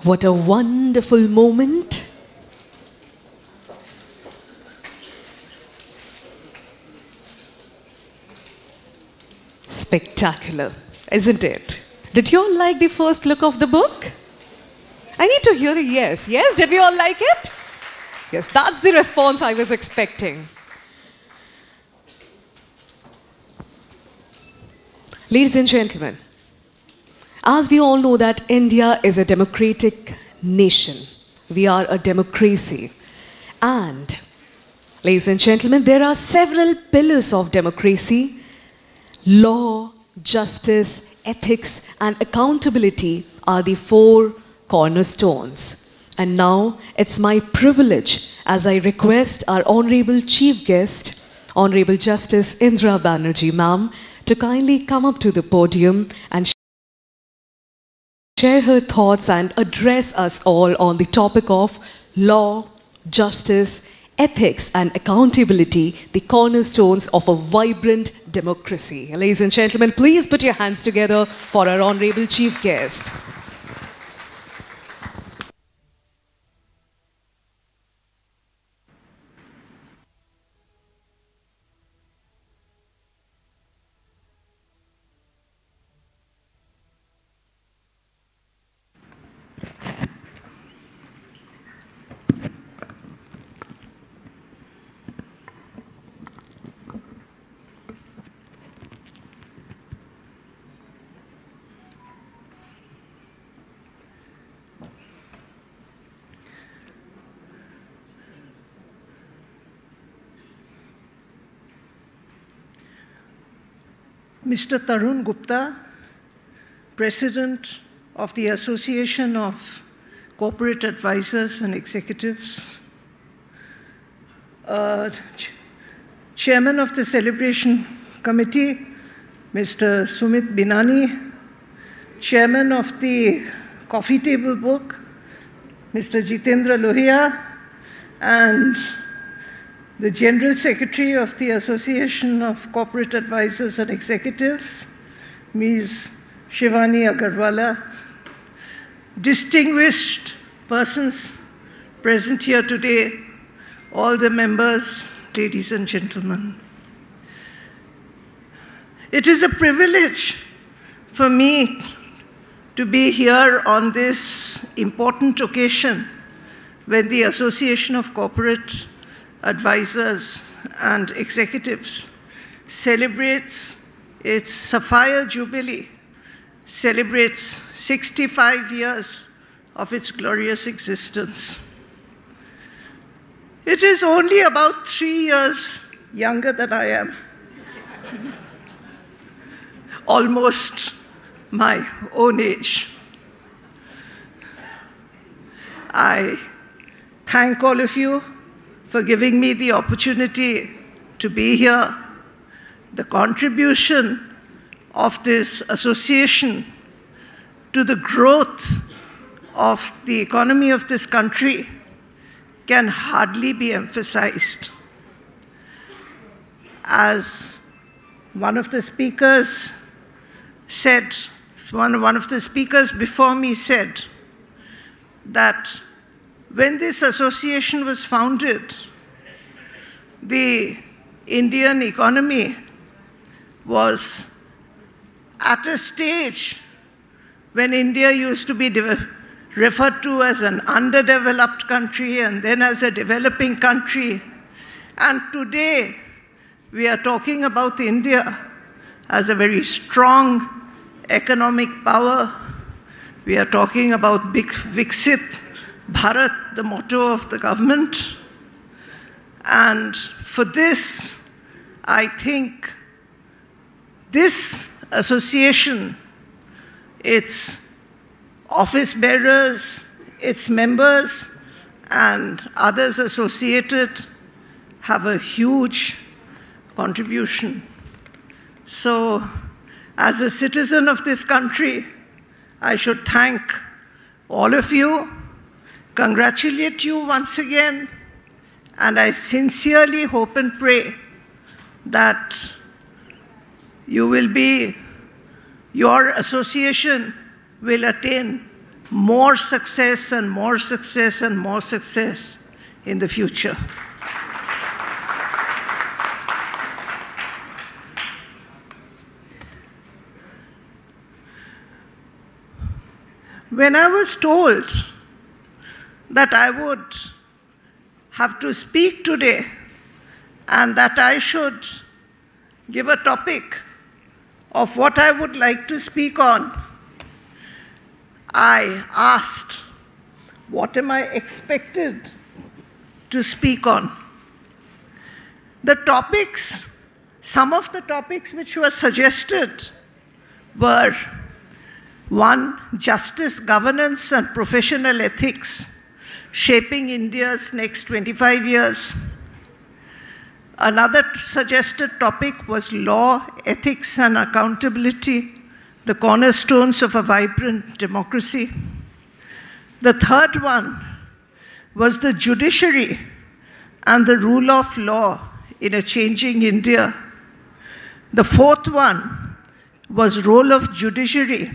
What a wonderful moment. Spectacular, isn't it? Did you all like the first look of the book? I need to hear a yes. Yes, did we all like it? Yes, that's the response I was expecting. Ladies and gentlemen, as we all know that India is a democratic nation. We are a democracy. And, ladies and gentlemen, there are several pillars of democracy. Law, justice, ethics, and accountability are the four cornerstones. And now, it's my privilege as I request our Honorable Chief Guest, Honorable Justice Indra Banerjee, ma'am, to kindly come up to the podium and share her thoughts and address us all on the topic of law, justice, ethics and accountability, the cornerstones of a vibrant democracy. Ladies and gentlemen, please put your hands together for our honorable chief guest. Mr. Tarun Gupta, President of the Association of Corporate Advisors and Executives, Chairman of the Celebration Committee, Mr. Sumit Binani, Chairman of the Coffee Table Book, Mr. Jitendra Lohia, and the General Secretary of the Association of Corporate Advisors and Executives, Ms. Shivani Agarwala, distinguished persons present here today, all the members, ladies and gentlemen. It is a privilege for me to be here on this important occasion when the Association of Corporate Advisors and Executives celebrates its Sapphire Jubilee, celebrates 65 years of its glorious existence. It is only about 3 years younger than I am, almost my own age. I thank all of you for giving me the opportunity to be here. The contribution of this association to the growth of the economy of this country can hardly be emphasized. As one of the speakers said, one of the speakers before me said, that when this association was founded, the Indian economy was at a stage when India used to be referred to as an underdeveloped country and then as a developing country. And today, we are talking about India as a very strong economic power. We are talking about Viksit Bharat, the motto of the government. And for this, I think this association, its office bearers, its members, and others associated have a huge contribution. So, as a citizen of this country, I should thank all of you, congratulate you once again, and I sincerely hope and pray that your association will attain more success and more success and more success in the future. When I was told that I would have to speak today and that I should give a topic of what I would like to speak on, I asked, what am I expected to speak on? The topics, some of the topics which were suggested were: 1, justice, governance, and professional ethics, shaping India's next 25 years. Another suggested topic was law, ethics, and accountability, the cornerstones of a vibrant democracy. The third one was the judiciary and the rule of law in a changing India. The fourth one was role of judiciary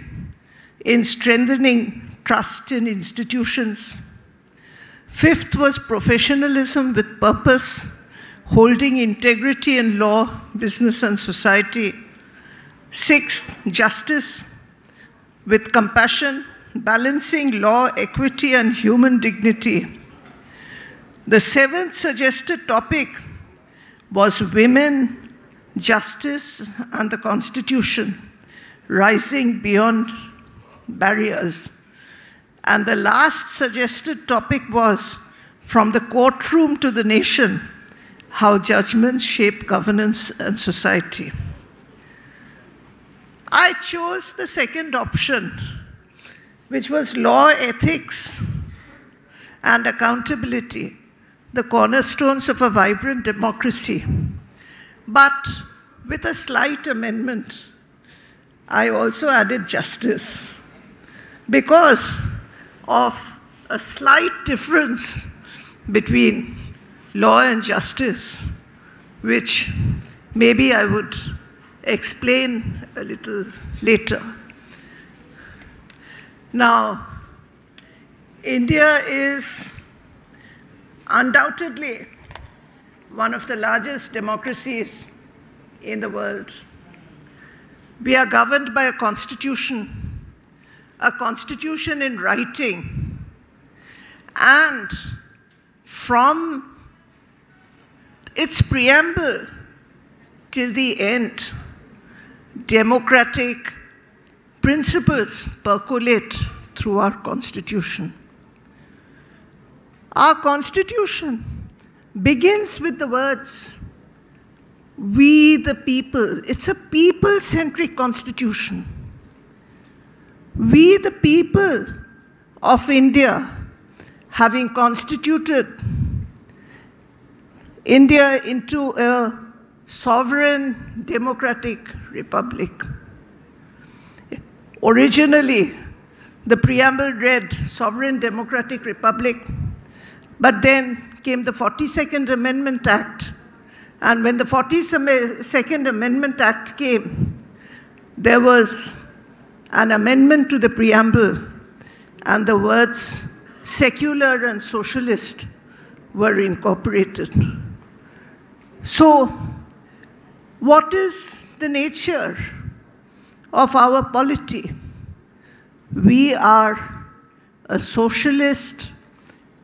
in strengthening trust in institutions. Fifth was professionalism with purpose, holding integrity in law, business, and society. Sixth, justice with compassion, balancing law, equity, and human dignity. The seventh suggested topic was women, justice, and the Constitution, rising beyond barriers. And the last suggested topic was from the courtroom to the nation, how judgments shape governance and society. I chose the second option, which was law, ethics, and accountability, the cornerstones of a vibrant democracy. But with a slight amendment, I also added justice because of a slight difference between law and justice, which maybe I would explain a little later. Now, India is undoubtedly one of the largest democracies in the world. We are governed by a constitution in writing, and from its preamble till the end, democratic principles percolate through our constitution. Our constitution begins with the words, "We the people." It's a people-centric constitution. We the people of India, having constituted India into a sovereign democratic republic. Originally, the preamble read Sovereign Democratic Republic, but then came the 42nd Amendment Act. And when the 42nd Amendment Act came, there was an amendment to the preamble, and the words secular and socialist were incorporated. So, what is the nature of our polity? We are a socialist,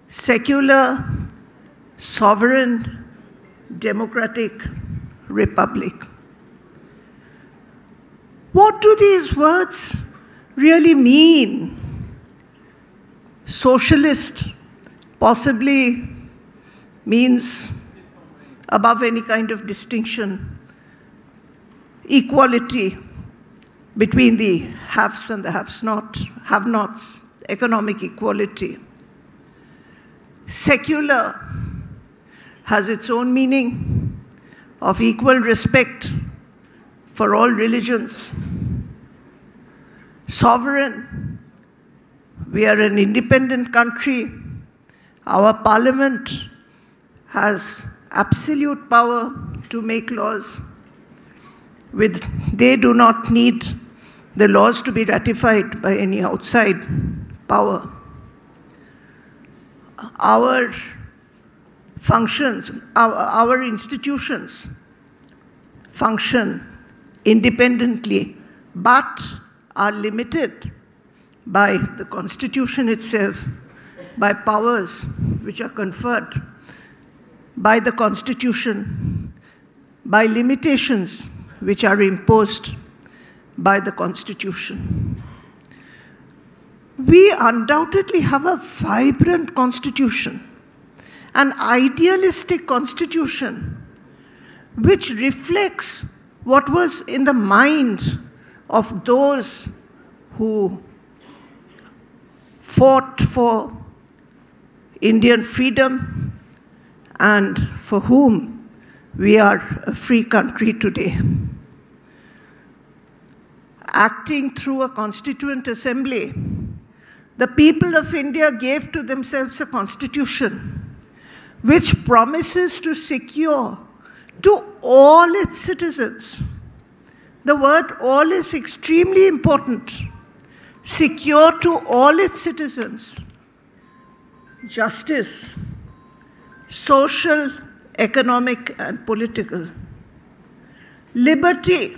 secular, sovereign, democratic republic. What do these words really mean? Socialist possibly means above any kind of distinction, equality between the haves and the have-nots, economic equality. Secular has its own meaning of equal respect for all religions. Sovereign, we are an independent country. Our parliament has absolute power to make laws. They do not need the laws to be ratified by any outside power. Our functions, our institutions function independently, but are limited by the Constitution itself, by powers which are conferred by the Constitution, by limitations which are imposed by the Constitution. We undoubtedly have a vibrant Constitution, an idealistic Constitution, which reflects what was in the mind of those who fought for Indian freedom and for whom we are a free country today. Acting through a constituent assembly, the people of India gave to themselves a constitution which promises to secure to all its citizens. The word all is extremely important. Secure to all its citizens justice, social, economic, and political, liberty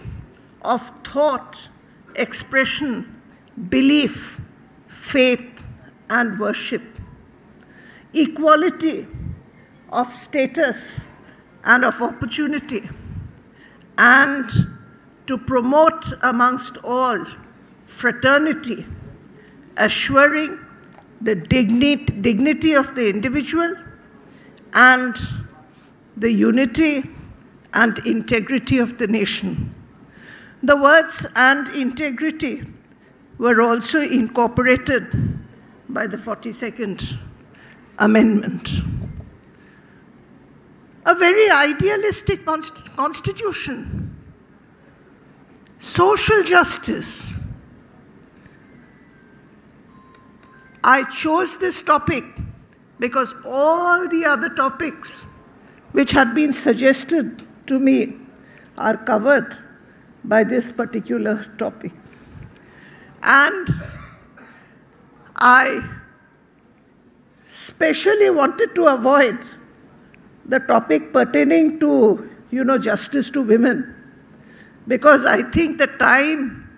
of thought, expression, belief, faith, and worship, equality of status and of opportunity, and to promote amongst all fraternity, assuring the dignity of the individual and the unity and integrity of the nation. The words "and integrity" were also incorporated by the 42nd Amendment. A very idealistic constitution. Social justice. I chose this topic because all the other topics which had been suggested to me are covered by this particular topic. And I specially wanted to avoid the topic pertaining to, justice to women, because I think the time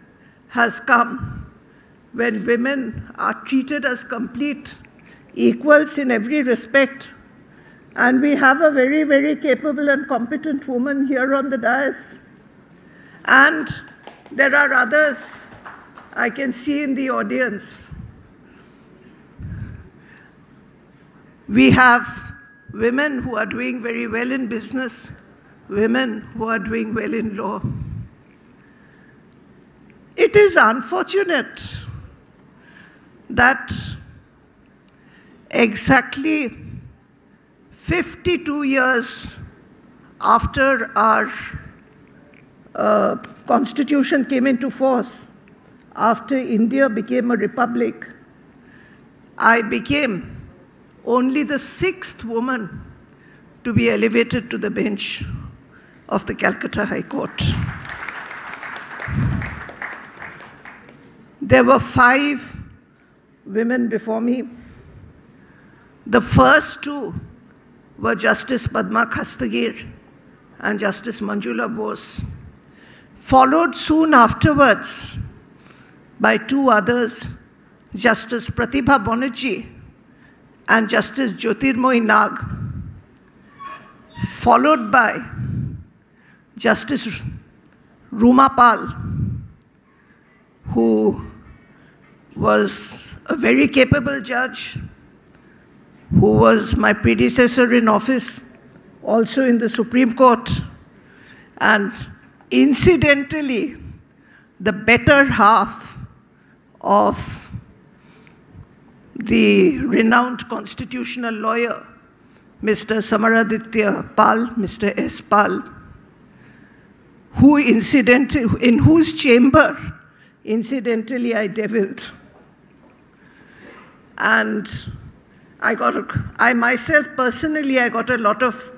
has come when women are treated as complete equals in every respect. And we have a very, very capable and competent woman here on the dais. And there are others I can see in the audience. We have women who are doing very well in business, women who are doing well in law. It is unfortunate that exactly 52 years after our constitution came into force, after India became a republic, I became only the 6th woman to be elevated to the bench of the Calcutta High Court. There were 5 women before me. The first 2 were Justice Padma Khastagir and Justice Manjula Bose, followed soon afterwards by 2 others, Justice Pratibha Banerjee and Justice Jyotirmoy Nag, followed by Justice Ruma Pal, who was a very capable judge, who was my predecessor in office, also in the Supreme Court, and incidentally, the better half of the renowned constitutional lawyer, Mr. Samaraditya Pal, Mr. S. Pal, who in whose chamber, incidentally, I devilled. And I myself, personally, I got a lot of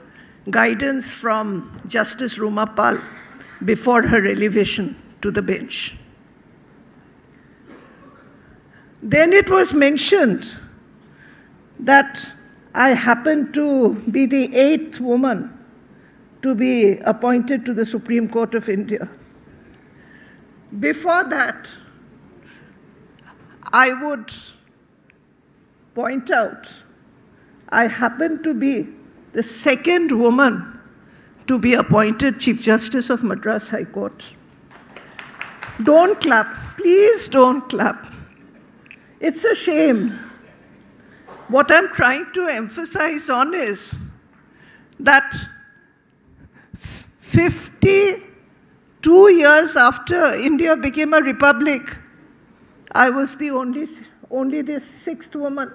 guidance from Justice Ruma Pal before her elevation to the bench. Then it was mentioned that I happened to be the 8th woman to be appointed to the Supreme Court of India. Before that, I would point out, I happened to be the 2nd woman to be appointed Chief Justice of Madras High Court. Don't clap, please don't clap. It's a shame. What I'm trying to emphasize on is that 52 years after India became a republic, I was the only the 6th woman.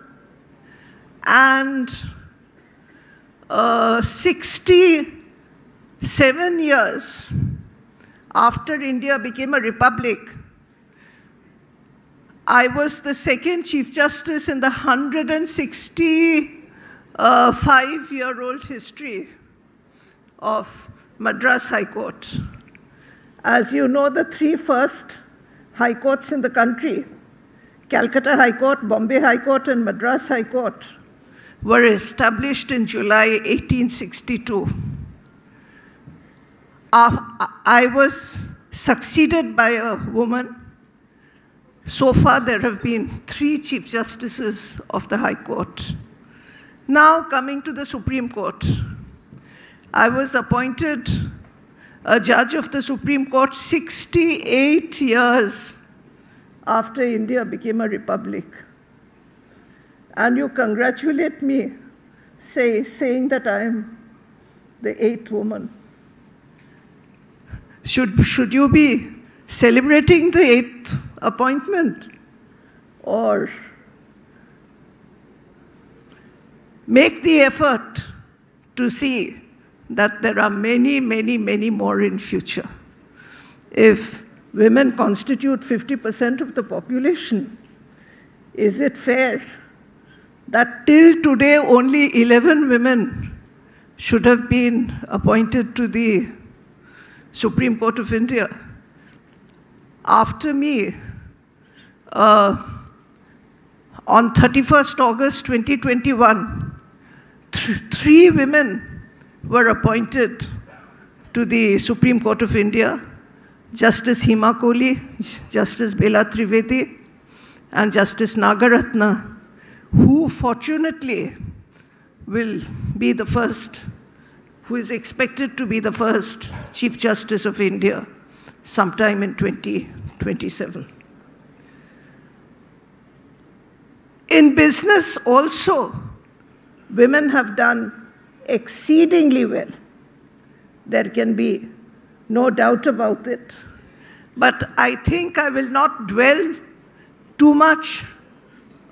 And 60 7 years after India became a republic, I was the second Chief Justice in the 165-year-old history of Madras High Court. As you know, the three first High Courts in the country, Calcutta High Court, Bombay High Court, and Madras High Court, were established in July 1862. I was succeeded by a woman. So far, there have been 3 Chief Justices of the High Court. Now, coming to the Supreme Court, I was appointed a judge of the Supreme Court 68 years after India became a republic. And you congratulate me saying that I am the 8th woman. Should you be celebrating the 8th appointment, or make the effort to see that there are many, many, many more in future? If women constitute 50% of the population, is it fair that till today only 11 women should have been appointed to the Supreme Court of India? After me, on 31st August 2021, 3 women were appointed to the Supreme Court of India: Justice Hima Kohli, Justice Bela Trivedi, and Justice Nagaratna, who fortunately will be the first, who is expected to be the first Chief Justice of India sometime in 2027. In business also, women have done exceedingly well. There can be no doubt about it. But I think I will not dwell too much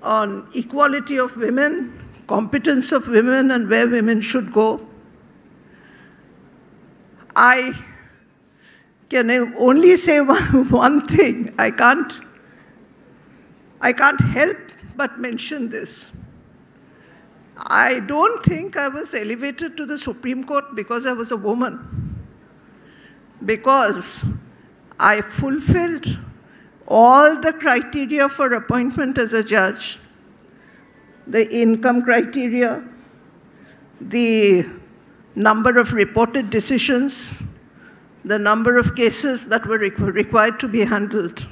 on equality of women, competence of women, and where women should go. I can only say one thing. I can't help but mention this. I don't think I was elevated to the Supreme Court because I was a woman, because I fulfilled all the criteria for appointment as a judge: the income criteria, the number of reported decisions, the number of cases that were required to be handled.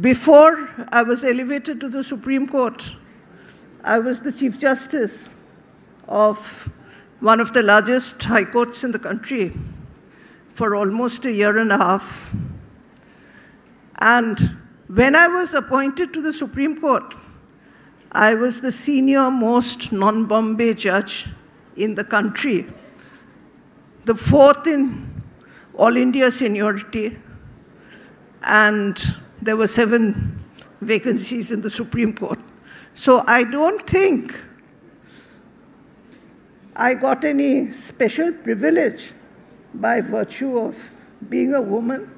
Before I was elevated to the Supreme Court, I was the Chief Justice of one of the largest high courts in the country for almost a year and a half. And when I was appointed to the Supreme Court, I was the senior most non-Bombay judge in the country, the 4th in all India seniority, and there were 7 vacancies in the Supreme Court. So I don't think I got any special privilege by virtue of being a woman.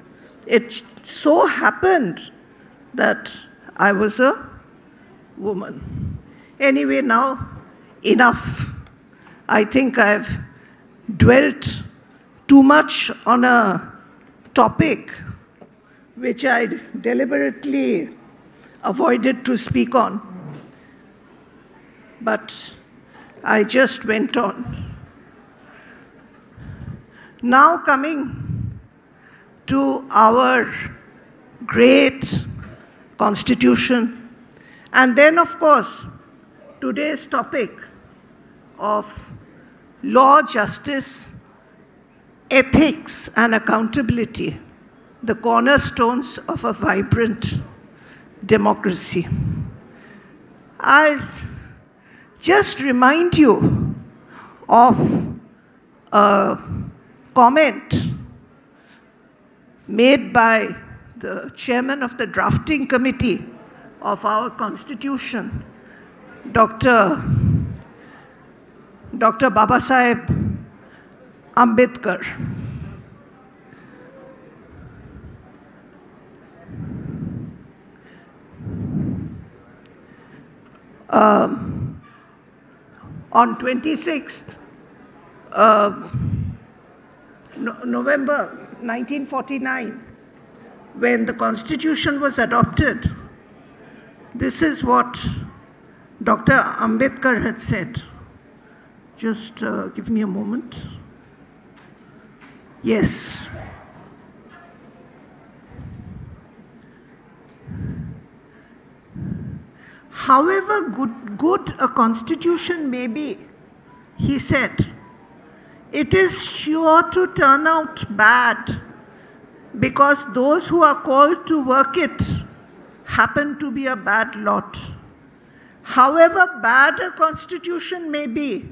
It so happened that I was a woman. Anyway, now enough. I think I've dwelt too much on a topic which I deliberately avoided to speak on. But I just went on. Now coming to our great Constitution, and then of course today's topic of law, justice, ethics, and accountability, the cornerstones of a vibrant democracy. I'll just remind you of a comment made by the chairman of the drafting committee of our Constitution, Dr. Babasaheb Ambedkar. On 26th November 1949, when the Constitution was adopted, this is what Dr. Ambedkar had said. Just give me a moment. Yes. However good a constitution may be, he said, it is sure to turn out bad because those who are called to work it happen to be a bad lot. However bad a constitution may be,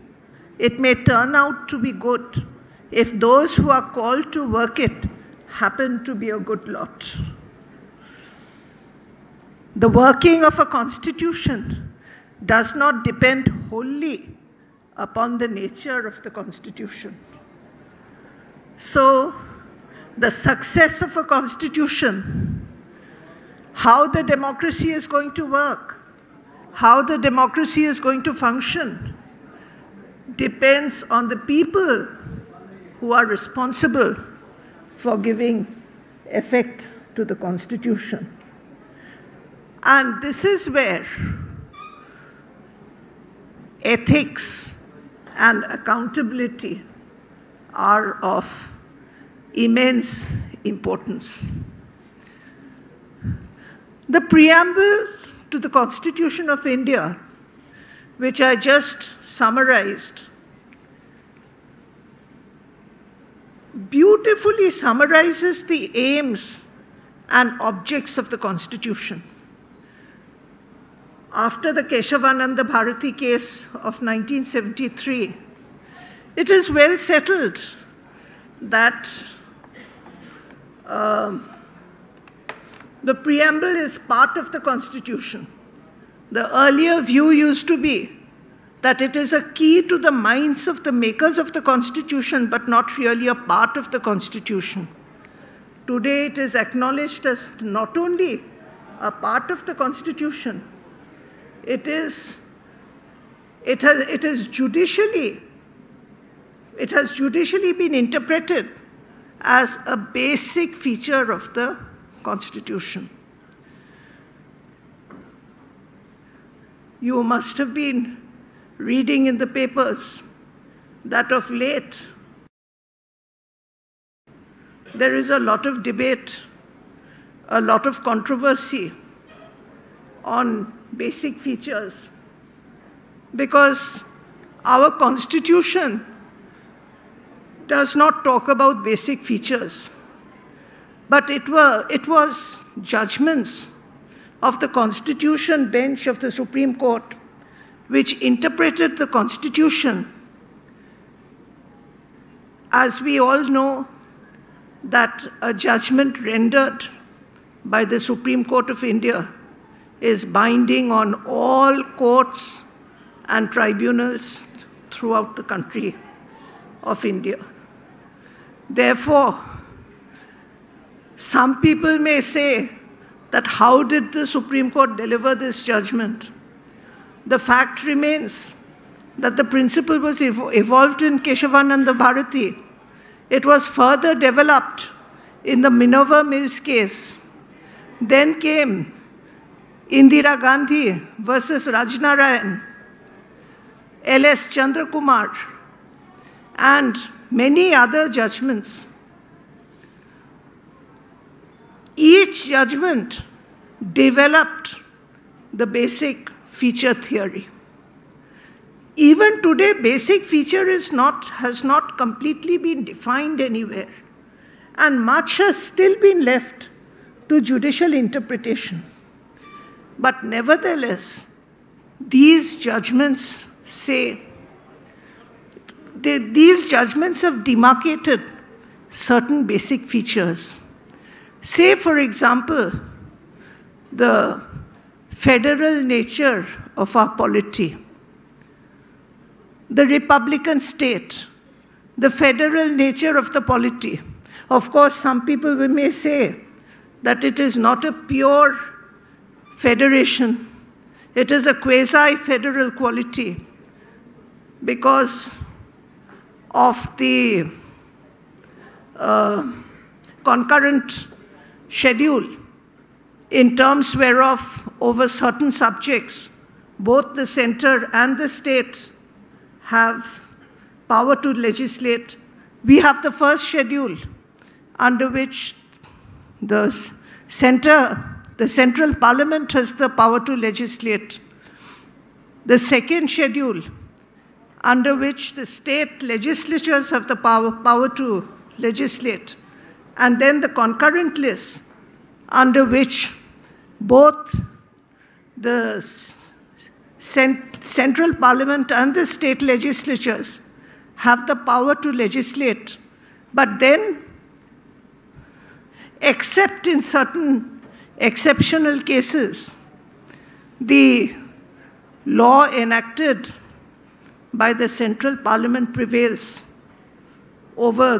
it may turn out to be good if those who are called to work it happen to be a good lot. The working of a constitution does not depend wholly upon the nature of the constitution. So, the success of a constitution, how the democracy is going to work, how the democracy is going to function, depends on the people who are responsible for giving effect to the constitution. And this is where ethics and accountability are of immense importance. The preamble to the Constitution of India, which I just summarized, beautifully summarizes the aims and objects of the Constitution. After the Keshavananda Bharati case of 1973, it is well settled that the preamble is part of the Constitution. The earlier view used to be that it is a key to the minds of the makers of the Constitution, but not really a part of the Constitution. Today it is acknowledged as not only a part of the Constitution, it has judicially been interpreted as a basic feature of the Constitution. You must have been reading in the papers that of late there is a lot of debate, a lot of controversy on basic features, because our Constitution does not talk about basic features, but it was judgments of the Constitution bench of the Supreme Court which interpreted the Constitution. As we all know, that a judgment rendered by the Supreme Court of India is binding on all courts and tribunals throughout the country of India. Therefore, some people may say that how did the Supreme Court deliver this judgment? The fact remains that the principle was evolved in Keshavananda Bharati. It was further developed in the Minerva Mills case. Then came Indira Gandhi versus Rajnarayan, L.S. Chandrakumar, and many other judgments. Each judgment developed the basic feature theory. Even today, basic feature has not completely been defined anywhere, and much has still been left to judicial interpretation. But nevertheless, these judgments have demarcated certain basic features. Say, for example, the federal nature of our polity. The Republican state the federal nature of the polity. Of course, some people may say that it is not a pure federation. It is a quasi-federal quality because of the concurrent schedule, in terms whereof over certain subjects, both the center and the state have power to legislate. We have the first schedule under which the central parliament has the power to legislate. The second schedule under which the state legislatures have the power to legislate. And then the concurrent list under which both the central parliament and the state legislatures have the power to legislate. But then, except in certain exceptional cases, the law enacted by the central parliament prevails over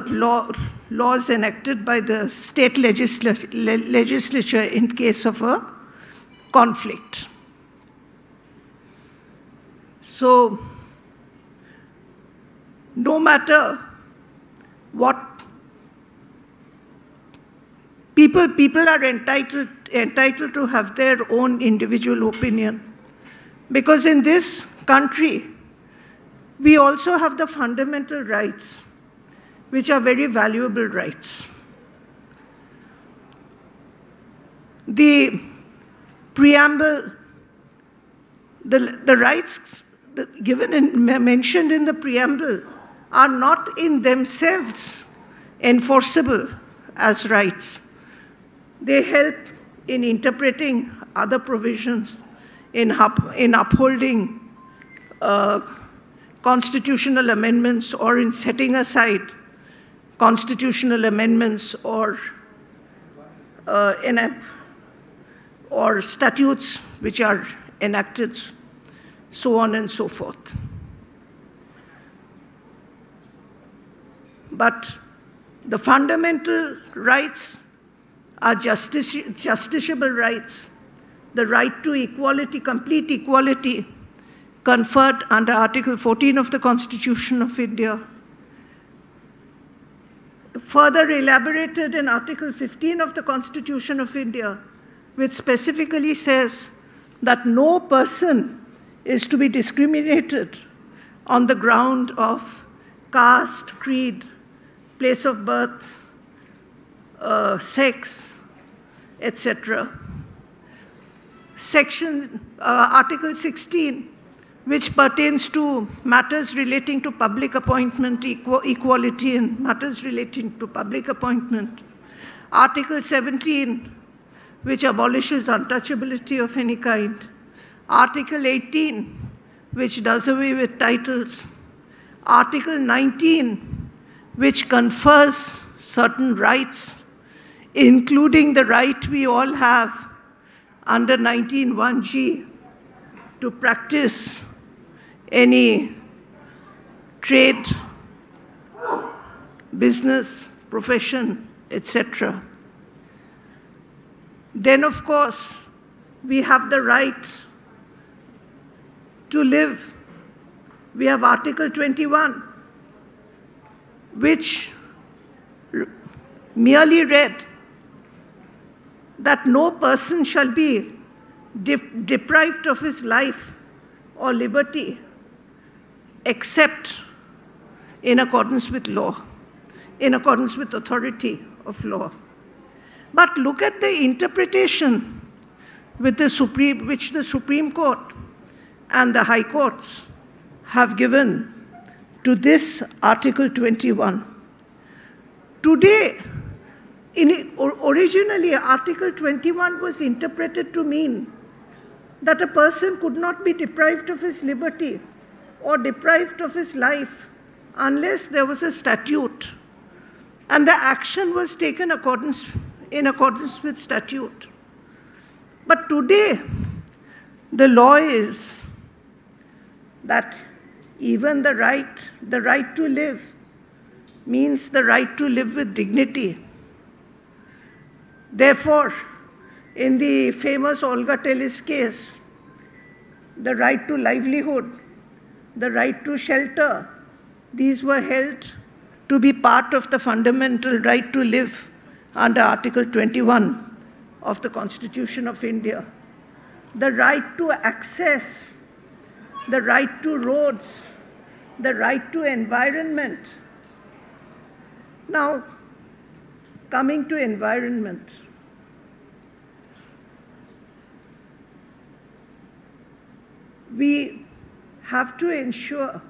laws enacted by the state legislature in case of a conflict. So, no matter what people are entitled to have their own individual opinion, because in this country, we also have the fundamental rights, which are very valuable rights. The preamble, the rights mentioned in the preamble are not in themselves enforceable as rights. They help in interpreting other provisions, in upholding constitutional amendments, or in setting aside constitutional amendments or statutes which are enacted, so on and so forth. But the fundamental rights are justiciable rights, the right to equality, complete equality, conferred under Article 14 of the Constitution of India, further elaborated in Article 15 of the Constitution of India, which specifically says that no person is to be discriminated on the ground of caste, creed, place of birth, sex, etc. Article 16, which pertains to matters relating to public appointment, equality in matters relating to public appointment. Article 17, which abolishes untouchability of any kind. Article 18, which does away with titles. Article 19, which confers certain rights, including the right we all have under 19(1)(g) to practice any trade, business, profession, etc. Then, of course, we have the right to live. We have Article 21, which merely read that no person shall be deprived of his life or liberty except in accordance with law, in accordance with authority of law. But look at the interpretation which the Supreme Court and the High Courts have given to this Article 21. Today, originally, Article 21 was interpreted to mean that a person could not be deprived of his liberty or deprived of his life unless there was a statute, and the action was taken in accordance with statute. But today, the law is that even the right to live means the right to live with dignity. Therefore, in the famous Olga Tellis case, the right to livelihood, the right to shelter, these were held to be part of the fundamental right to live under Article 21 of the Constitution of India. The right to access, the right to roads, the right to environment. Now, coming to environment. We have to ensure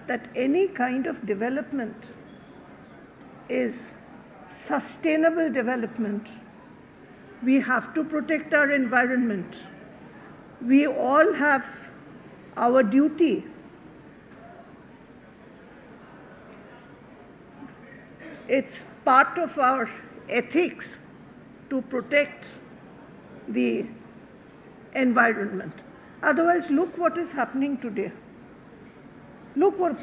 that any kind of development is sustainable development. We have to protect our environment. We all have our duty. It's part of our ethics to protect the environment. Otherwise, look what is happening today. Look what,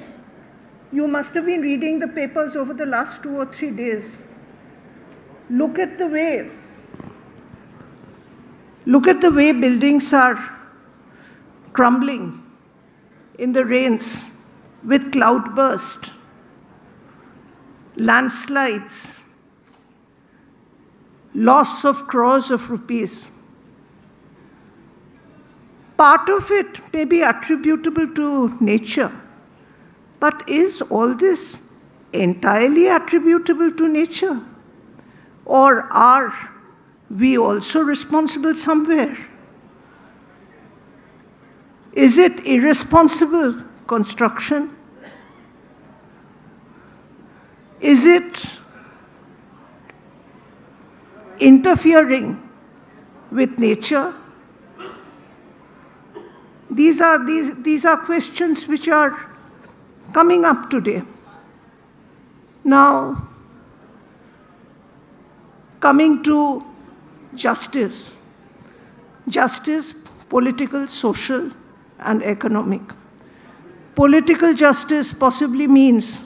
you must have been reading the papers over the last 2 or 3 days. Look at the way buildings are crumbling in the rains with cloudburst, landslides, loss of crores of rupees. Part of it may be attributable to nature, but is all this entirely attributable to nature? Or are we also responsible somewhere? Is it irresponsible construction? Is it interfering with nature? These are questions which are coming up today. Now, coming to justice. Justice, political, social, and economic. Political justice possibly means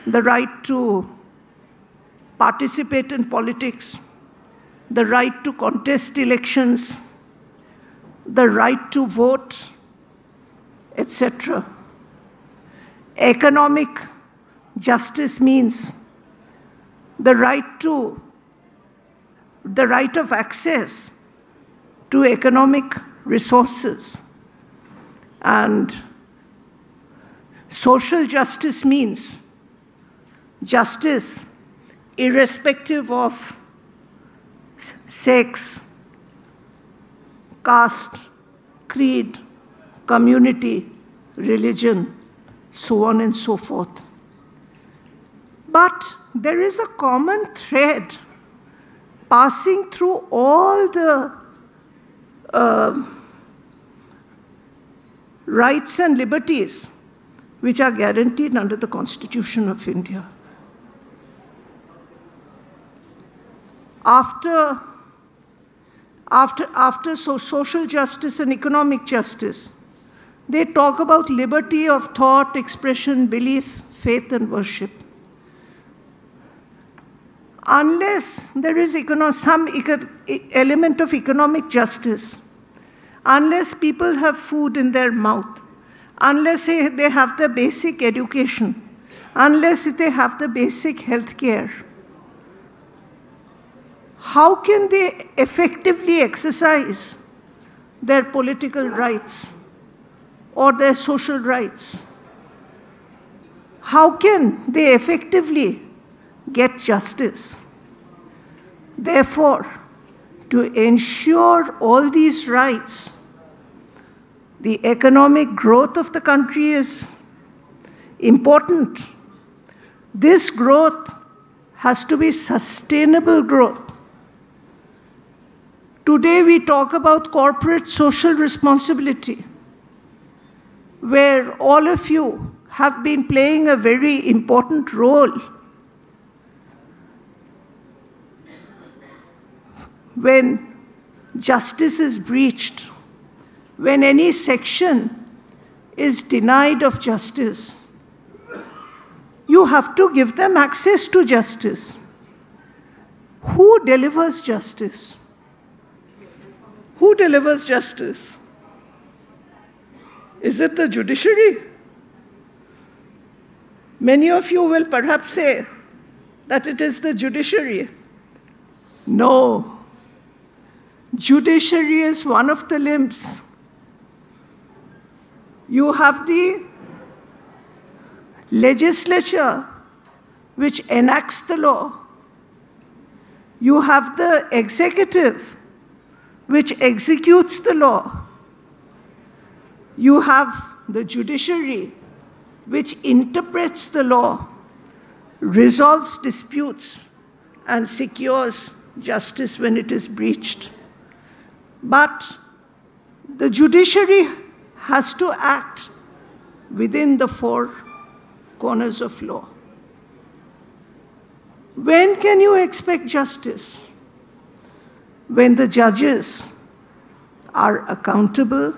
the right to participate in politics, the right to contest elections, the right to vote, etc. Economic justice means the right of access to economic resources. And social justice means justice irrespective of sex, caste, creed, community, religion, so on and so forth. But there is a common thread passing through all the rights and liberties which are guaranteed under the Constitution of India. After social justice and economic justice, they talk about liberty of thought, expression, belief, faith, and worship. Unless there is some element of economic justice, unless people have food in their mouth, unless they have the basic education, unless they have the basic health care, how can they effectively exercise their political rights or their social rights? How can they effectively get justice? Therefore, to ensure all these rights, the economic growth of the country is important. This growth has to be sustainable growth. Today we talk about corporate social responsibility, where all of you have been playing a very important role. When justice is breached, when any section is denied of justice, you have to give them access to justice. Who delivers justice? Who delivers justice? Is it the judiciary? Many of you will perhaps say that it is the judiciary. No. Judiciary is one of the limbs. You have the legislature, which enacts the law. You have the executive, which executes the law. You have the judiciary, which interprets the law, resolves disputes, and secures justice when it is breached. But the judiciary has to act within the four corners of law. When can you expect justice? When the judges are accountable,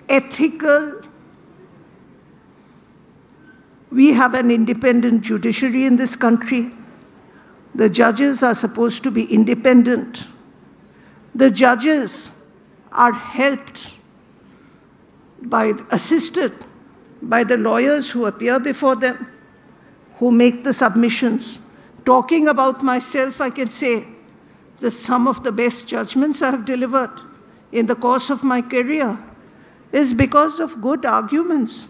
ethical. We have an independent judiciary in this country. The judges are supposed to be independent. The judges are helped assisted by the lawyers who appear before them, who make the submissions. Talking about myself, I can say that some of the best judgments I have delivered in the course of my career is because of good arguments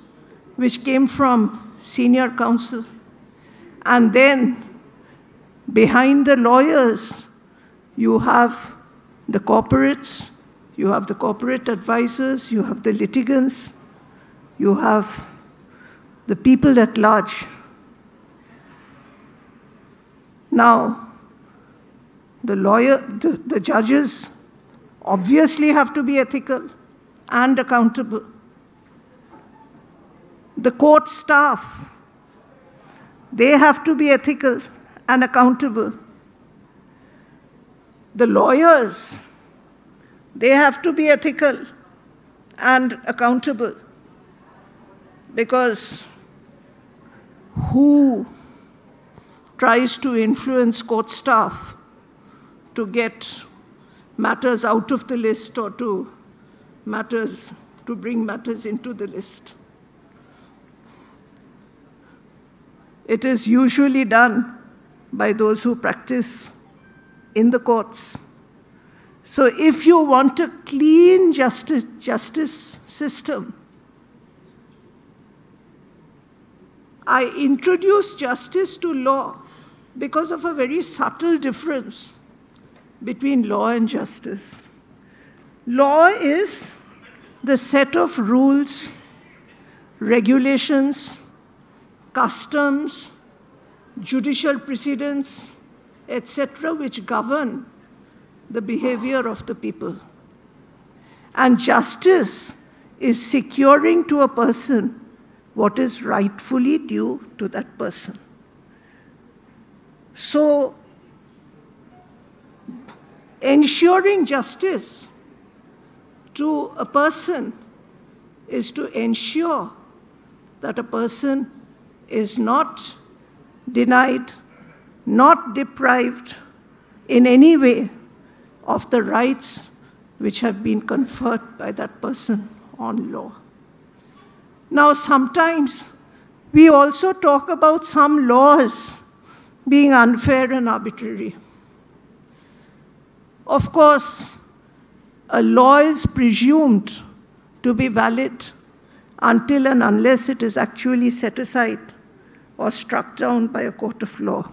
which came from senior counsel. And then behind the lawyers, you have the corporates, you have the corporate advisors, you have the litigants, you have the people at large. Now, the judges obviously have to be ethical and accountable. The court staff, they have to be ethical and accountable. The lawyers, they have to be ethical and accountable. Because who tries to influence court staff to get matters out of the list or to bring matters into the list? It is usually done by those who practice in the courts. So if you want a clean justice system, I introduce justice to law because of a very subtle difference between law and justice. Law is the set of rules, regulations, customs, judicial precedents, etc., which govern the behavior of the people. And justice is securing to a person what is rightfully due to that person. So, ensuring justice to a person is to ensure that a person is not denied, not deprived in any way of the rights which have been conferred by that person on law. Now, sometimes we also talk about some laws being unfair and arbitrary. Of course, a law is presumed to be valid until and unless it is actually set aside or struck down by a court of law.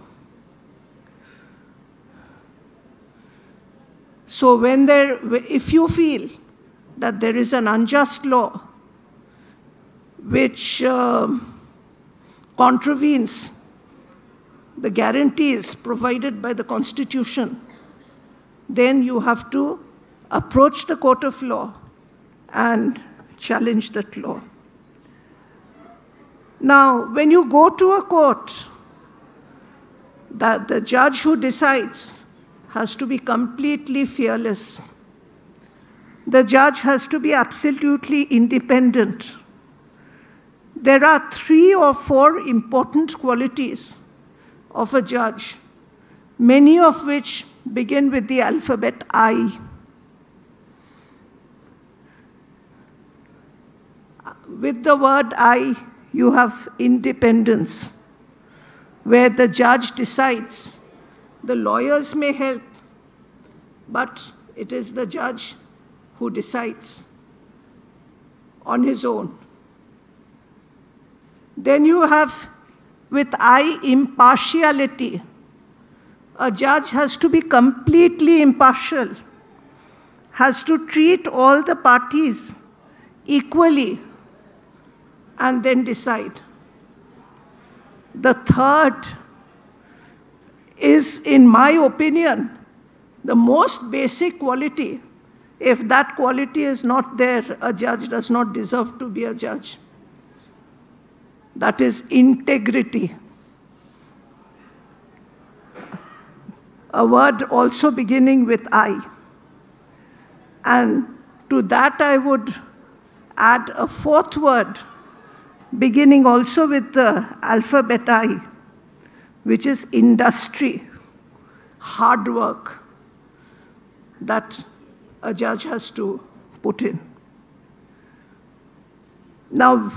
So if you feel that there is an unjust law which contravenes the guarantees provided by the Constitution, then you have to approach the court of law and challenge that law. Now, when you go to a court, the judge who decides has to be completely fearless. The judge has to be absolutely independent. There are 3 or 4 important qualities of a judge, many of which begin with the alphabet I. With the word I, you have independence, where the judge decides. The lawyers may help, but it is the judge who decides on his own. Then you have, with I, impartiality. A judge has to be completely impartial, has to treat all the parties equally, and then decide. The third is, in my opinion, the most basic quality. If that quality is not there, a judge does not deserve to be a judge. That is integrity. A word also beginning with I. And to that I would add a 4th word, beginning also with the alphabet I, which is industry, hard work, that a judge has to put in. Now,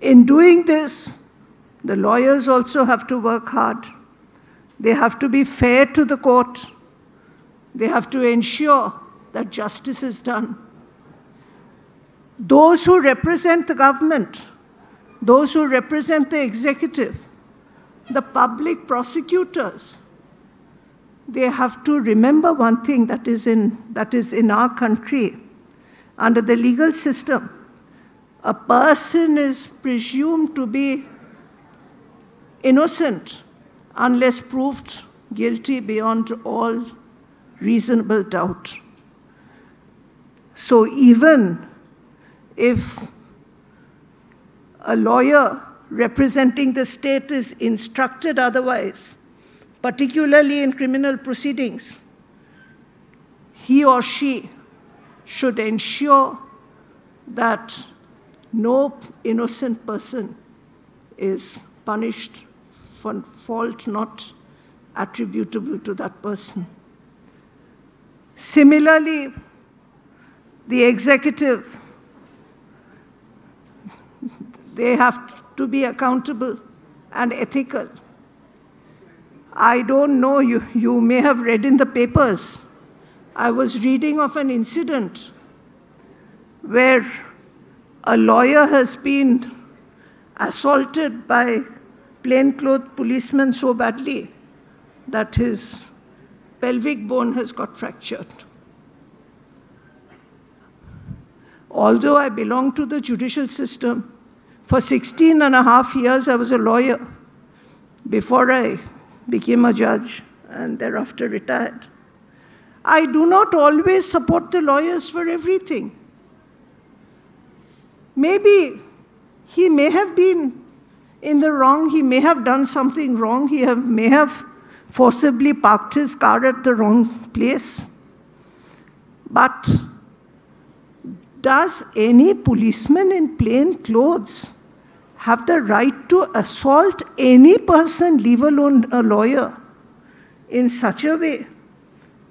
in doing this, the lawyers also have to work hard. They have to be fair to the court. They have to ensure that justice is done. Those who represent the government, those who represent the executive, the public prosecutors, they have to remember one thing that is in our country. Under the legal system, a person is presumed to be innocent unless proved guilty beyond all reasonable doubt. So even if a lawyer representing the state is instructed otherwise, particularly in criminal proceedings, he or she should ensure that no innocent person is punished for fault not attributable to that person. Similarly, the executive, they have to be accountable and ethical. I don't know, you may have read in the papers. I was reading of an incident where a lawyer has been assaulted by plainclothes policemen so badly that his pelvic bone has got fractured. Although I belong to the judicial system, for 16.5 years I was a lawyer before I became a judge and thereafter retired. I do not always support the lawyers for everything. Maybe he may have been in the wrong, he may have done something wrong, may have forcibly parked his car at the wrong place. But does any policeman in plain clothes have the right to assault any person, leave alone a lawyer, in such a way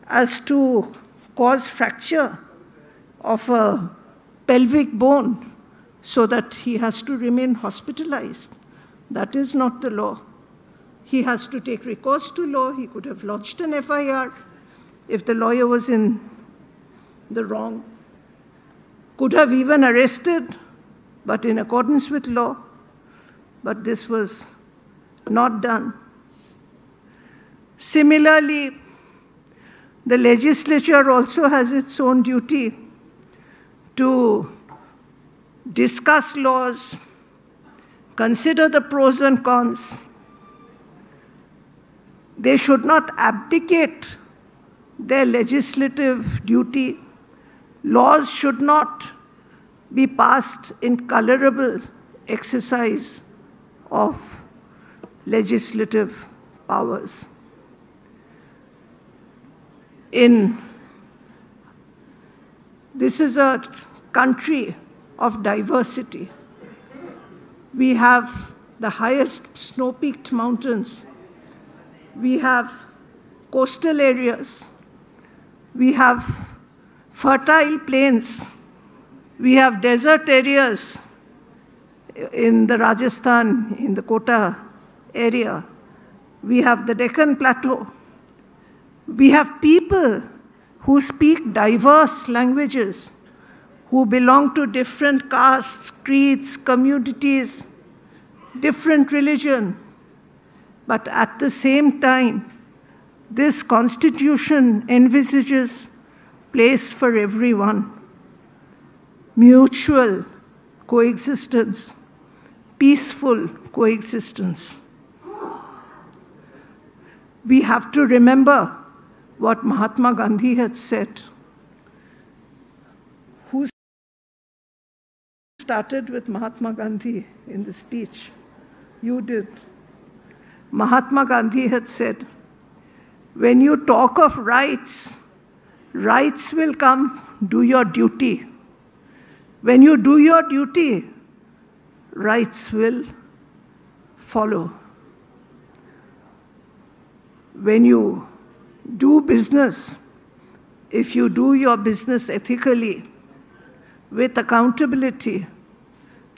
as to cause fracture of a pelvic bone so that he has to remain hospitalized? That is not the law. He has to take recourse to law. He could have lodged an FIR if the lawyer was in the wrong. Could have even arrested, but in accordance with law. But this was not done. Similarly, the legislature also has its own duty to discuss laws, consider the pros and cons. They should not abdicate their legislative duty. Laws should not be passed in colorable exercise of legislative powers. This is a country of diversity. We have the highest snow-peaked mountains. We have coastal areas. We have fertile plains. We have desert areas in the Rajasthan, in the Kota area. We have the Deccan Plateau. We have people who speak diverse languages, who belong to different castes, creeds, communities, different religion. But at the same time, this constitution envisages place for everyone, mutual coexistence, peaceful coexistence. We have to remember what Mahatma Gandhi had said. Who started with Mahatma Gandhi in the speech? You did. Mahatma Gandhi had said, when you talk of rights, rights will come, do your duty. When you do your duty, rights will follow. When you do business, if you do your business ethically, with accountability,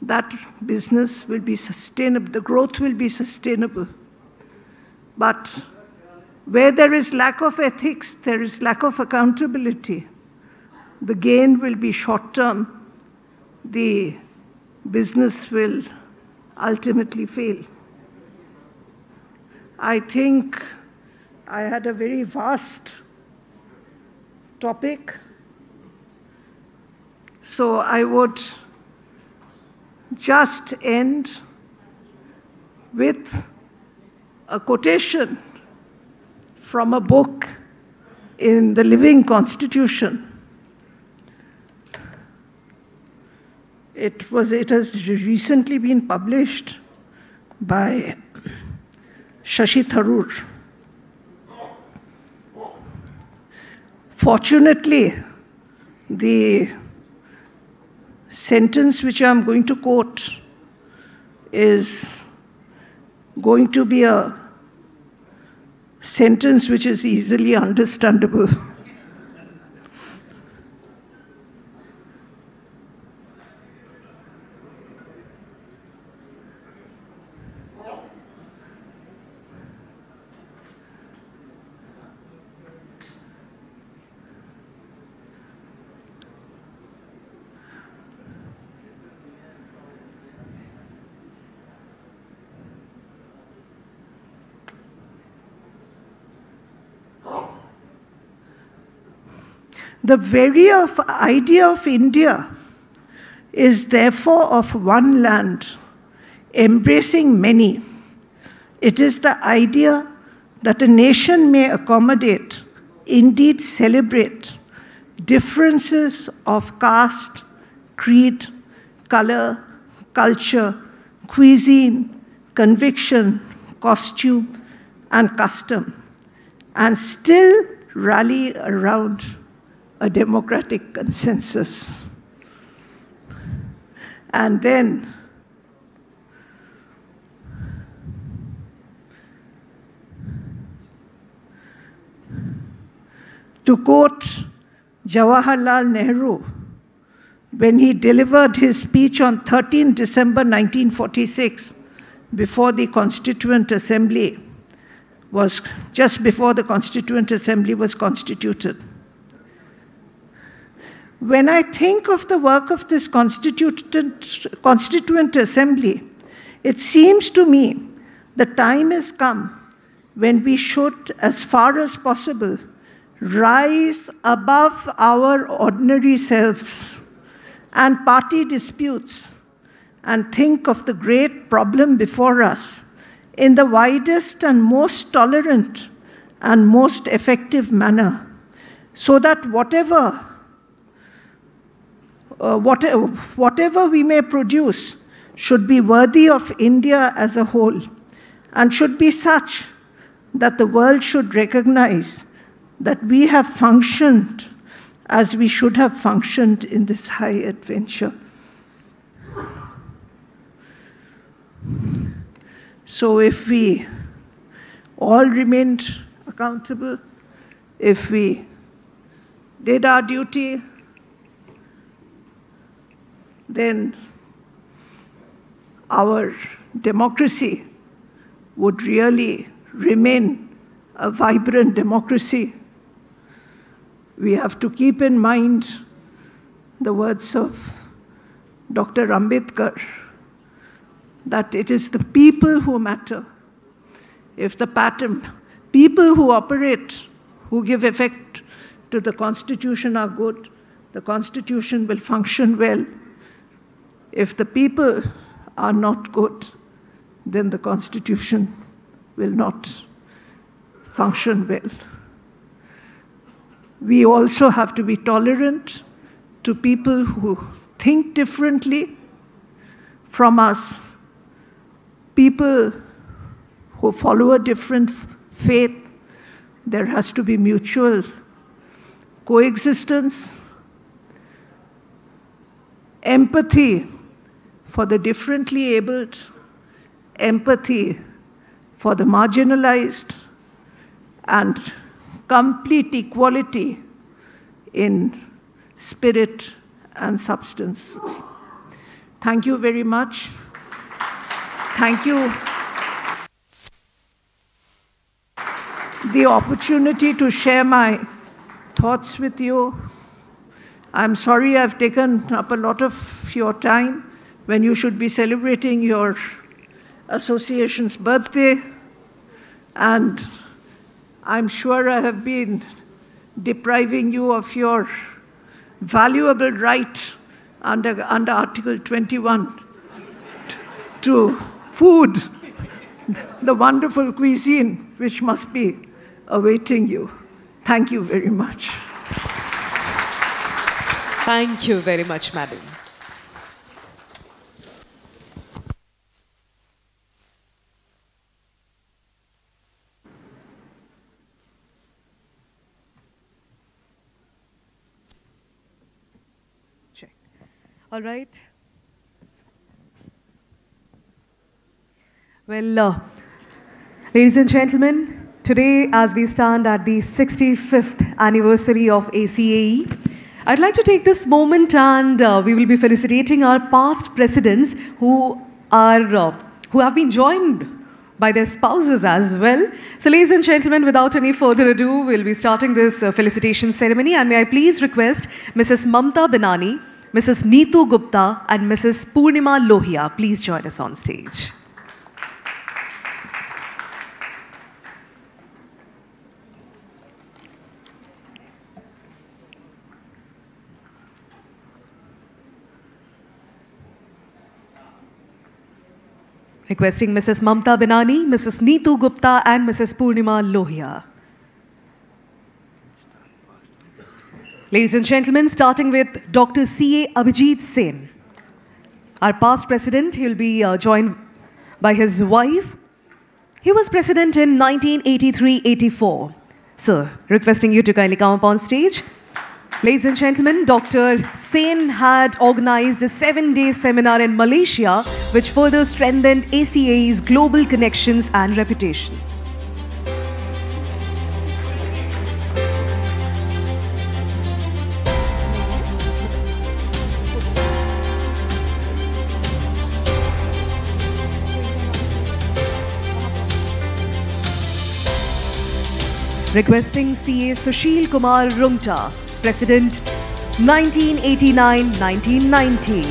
that business will be sustainable, the growth will be sustainable. But where there is lack of ethics, there is lack of accountability. The gain will be short-term. The business will ultimately fail. I think I had a very vast topic. So I would just end with a quotation from a book in the Living Constitution. It has recently been published by Shashi Tharoor. Fortunately, the sentence which I'm going to quote is going to be a sentence which is easily understandable. The very idea of India is therefore of one land, embracing many. It is the idea that a nation may accommodate, indeed celebrate, differences of caste, creed, color, culture, cuisine, conviction, costume, and custom, and still rally around a democratic consensus. And then to quote Jawaharlal Nehru, when he delivered his speech on 13 December 1946 before the Constituent Assembly just before the Constituent Assembly was constituted. When I think of the work of this Constituent Assembly, it seems to me the time has come when we should, as far as possible, rise above our ordinary selves and party disputes and think of the great problem before us in the widest and most tolerant and most effective manner, so that whatever we may produce should be worthy of India as a whole and should be such that the world should recognize that we have functioned as we should have functioned in this high adventure. So if we all remained accountable, if we did our duty, then our democracy would really remain a vibrant democracy. We have to keep in mind the words of Dr. Ambedkar, that it is the people who matter. If the people who operate, who give effect to the Constitution are good, the Constitution will function well. If the people are not good, then the Constitution will not function well. We also have to be tolerant to people who think differently from us, people who follow a different faith. There has to be mutual coexistence, empathy for the differently abled, empathy for the marginalized, and complete equality in spirit and substance. Thank you very much. Thank you. The opportunity to share my thoughts with you. I'm sorry I've taken up a lot of your time when you should be celebrating your association's birthday, and I'm sure I have been depriving you of your valuable right under Article 21 to food, the wonderful cuisine which must be awaiting you. Thank you very much. Thank you very much, madam. Check. All right. Well, ladies and gentlemen, today as we stand at the 65th anniversary of ACAE, I'd like to take this moment and we will be felicitating our past presidents who have been joined by their spouses as well. So ladies and gentlemen, without any further ado, we'll be starting this felicitation ceremony, and may I please request Mrs. Mamta Binani, Mrs. Neetu Gupta and Mrs. Purnima Lohia, please join us on stage. Requesting Mrs. Mamta Binani, Mrs. Neetu Gupta and Mrs. Purnima Lohia. Ladies and gentlemen, starting with Dr. C.A. Abhijit Sen. Our past president, he will be joined by his wife. He was president in 1983-84. Sir, requesting you to kindly come up on stage. Ladies and gentlemen, Dr. Sen had organized a 7-day seminar in Malaysia, which further strengthened ACAE's global connections and reputation. Requesting C.A. Sushil Kumar Rungta, President 1989-1990.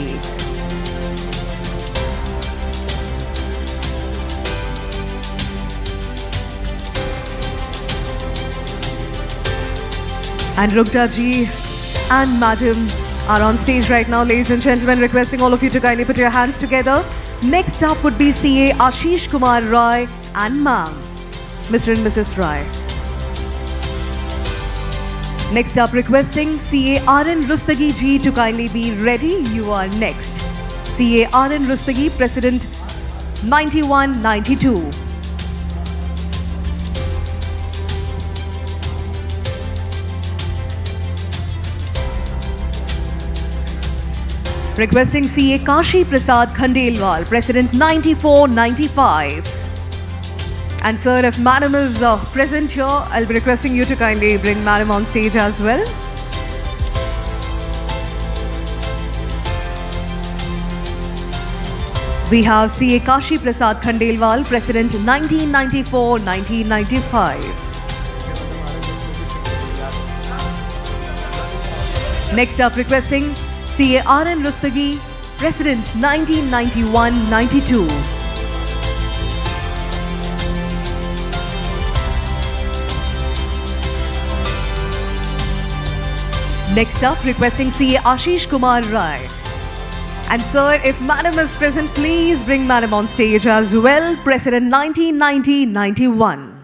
And Rungta ji and madam are on stage right now, ladies and gentlemen, requesting all of you to kindly put your hands together. Next up would be C.A. Ashish Kumar Roy and ma'am, Mr. and Mrs. Roy. Next up, requesting C.A. R.N. Rustagi ji to kindly be ready. You are next. C.A. R.N. Rustagi, President 91-92. Requesting CA Kashi Prasad Khandelwal, President 94-95. And sir, if Madam is present here, I'll be requesting you to kindly bring Madam on stage as well. We have CA Kashi Prasad Khandelwal, President 1994-1995. Next up, requesting CA RN Rustagi, President 1991-92. Next up, requesting CA Ashish Kumar Rai. And sir, if Madam is present, please bring Madam on stage as well. President 1990-91.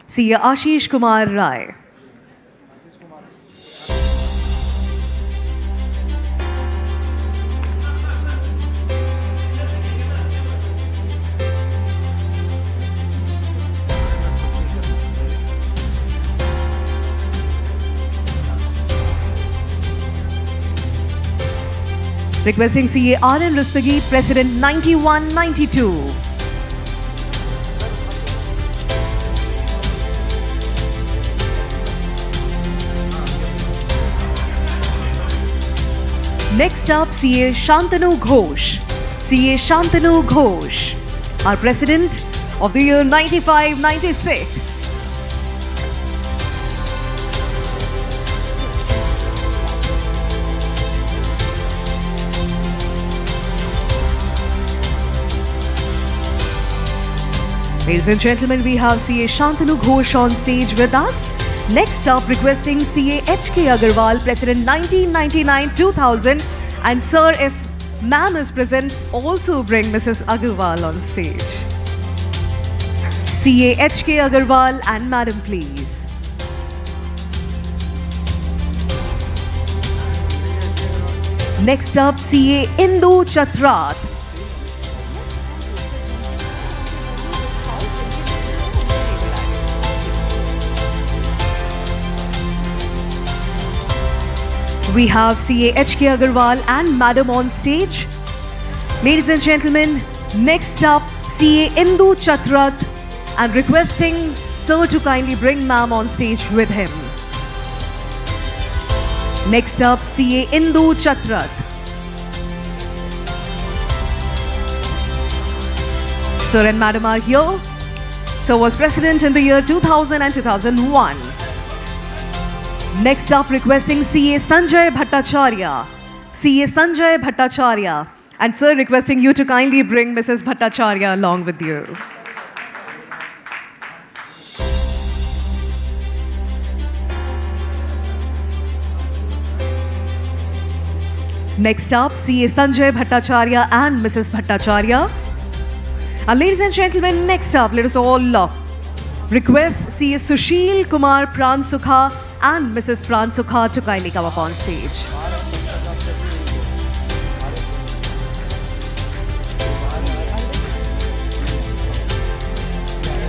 CA Ashish Kumar Rai. Requesting CA RN Rustagi, President 91-92. Next up, CA Shantanu Ghosh. CA Shantanu Ghosh, our President of the year 95-96. Ladies and gentlemen, we have CA Shantanu Ghosh on stage with us. Next up, requesting CA HK Agarwal, President 1999-2000. And sir, if Ma'am is present, also bring Mrs. Agarwal on stage. CA HK Agarwal and Madam, please. Next up, CA Indu Chatrat. We have CA HK Agarwal and Madam on stage. Ladies and gentlemen, next up, CA Indu Chatrat, and requesting Sir to kindly bring Ma'am on stage with him. Next up, CA Indu Chatrat. Sir and Madam are here. Sir was President in the year 2000 and 2001. Next up, requesting CA Sanjay Bhattacharya. CA Sanjay Bhattacharya. And sir, requesting you to kindly bring Mrs. Bhattacharya along with you. Next up, CA Sanjay Bhattacharya and Mrs. Bhattacharya. And ladies and gentlemen, next up, let us all request CA Sushil Kumar Pransukha and Mrs. Pransukha to kindly come up on stage.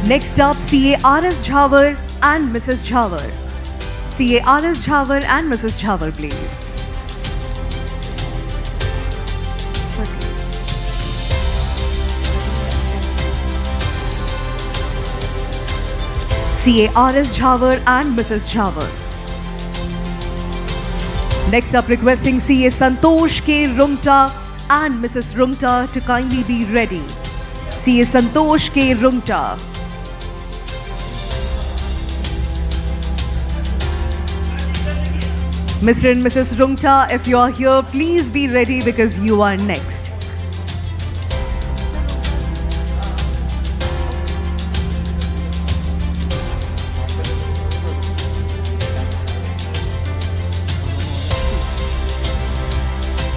Next up, CA RS Jhawar and Mrs. Jhawar. CA RS Jhawar and Mrs. Jhawar, please. CA RS Jhawar and Mrs. Jhawar. Next up, requesting CA Santosh K. Rumta and Mrs. Rumta to kindly be ready. CA Santosh K. Rumta. Mr. and Mrs. Rumta, if you are here, please be ready because you are next.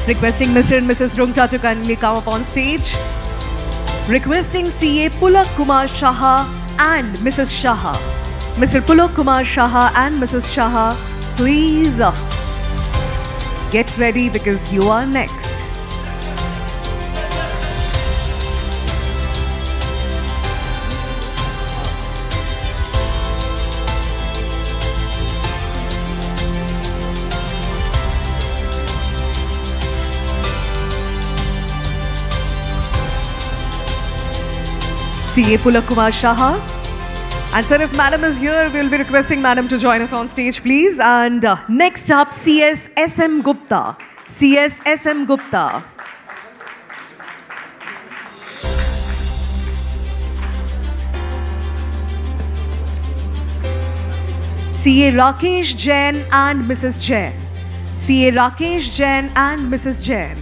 Requesting Mr. and Mrs. Rumta to kindly come up on stage. Requesting CA Pulak Kumar Shaha and Mrs. Shaha. Mr. Pulak Kumar Shaha and Mrs. Shaha, please get ready because you are next. CA Pulak Kumar Shaha. And sir, if madam is here, we will be requesting madam to join us on stage, please. And next up, CS SM Gupta. CS SM Gupta. CA Rakesh Jain and Mrs. Jain. CA Rakesh Jain and Mrs. Jain.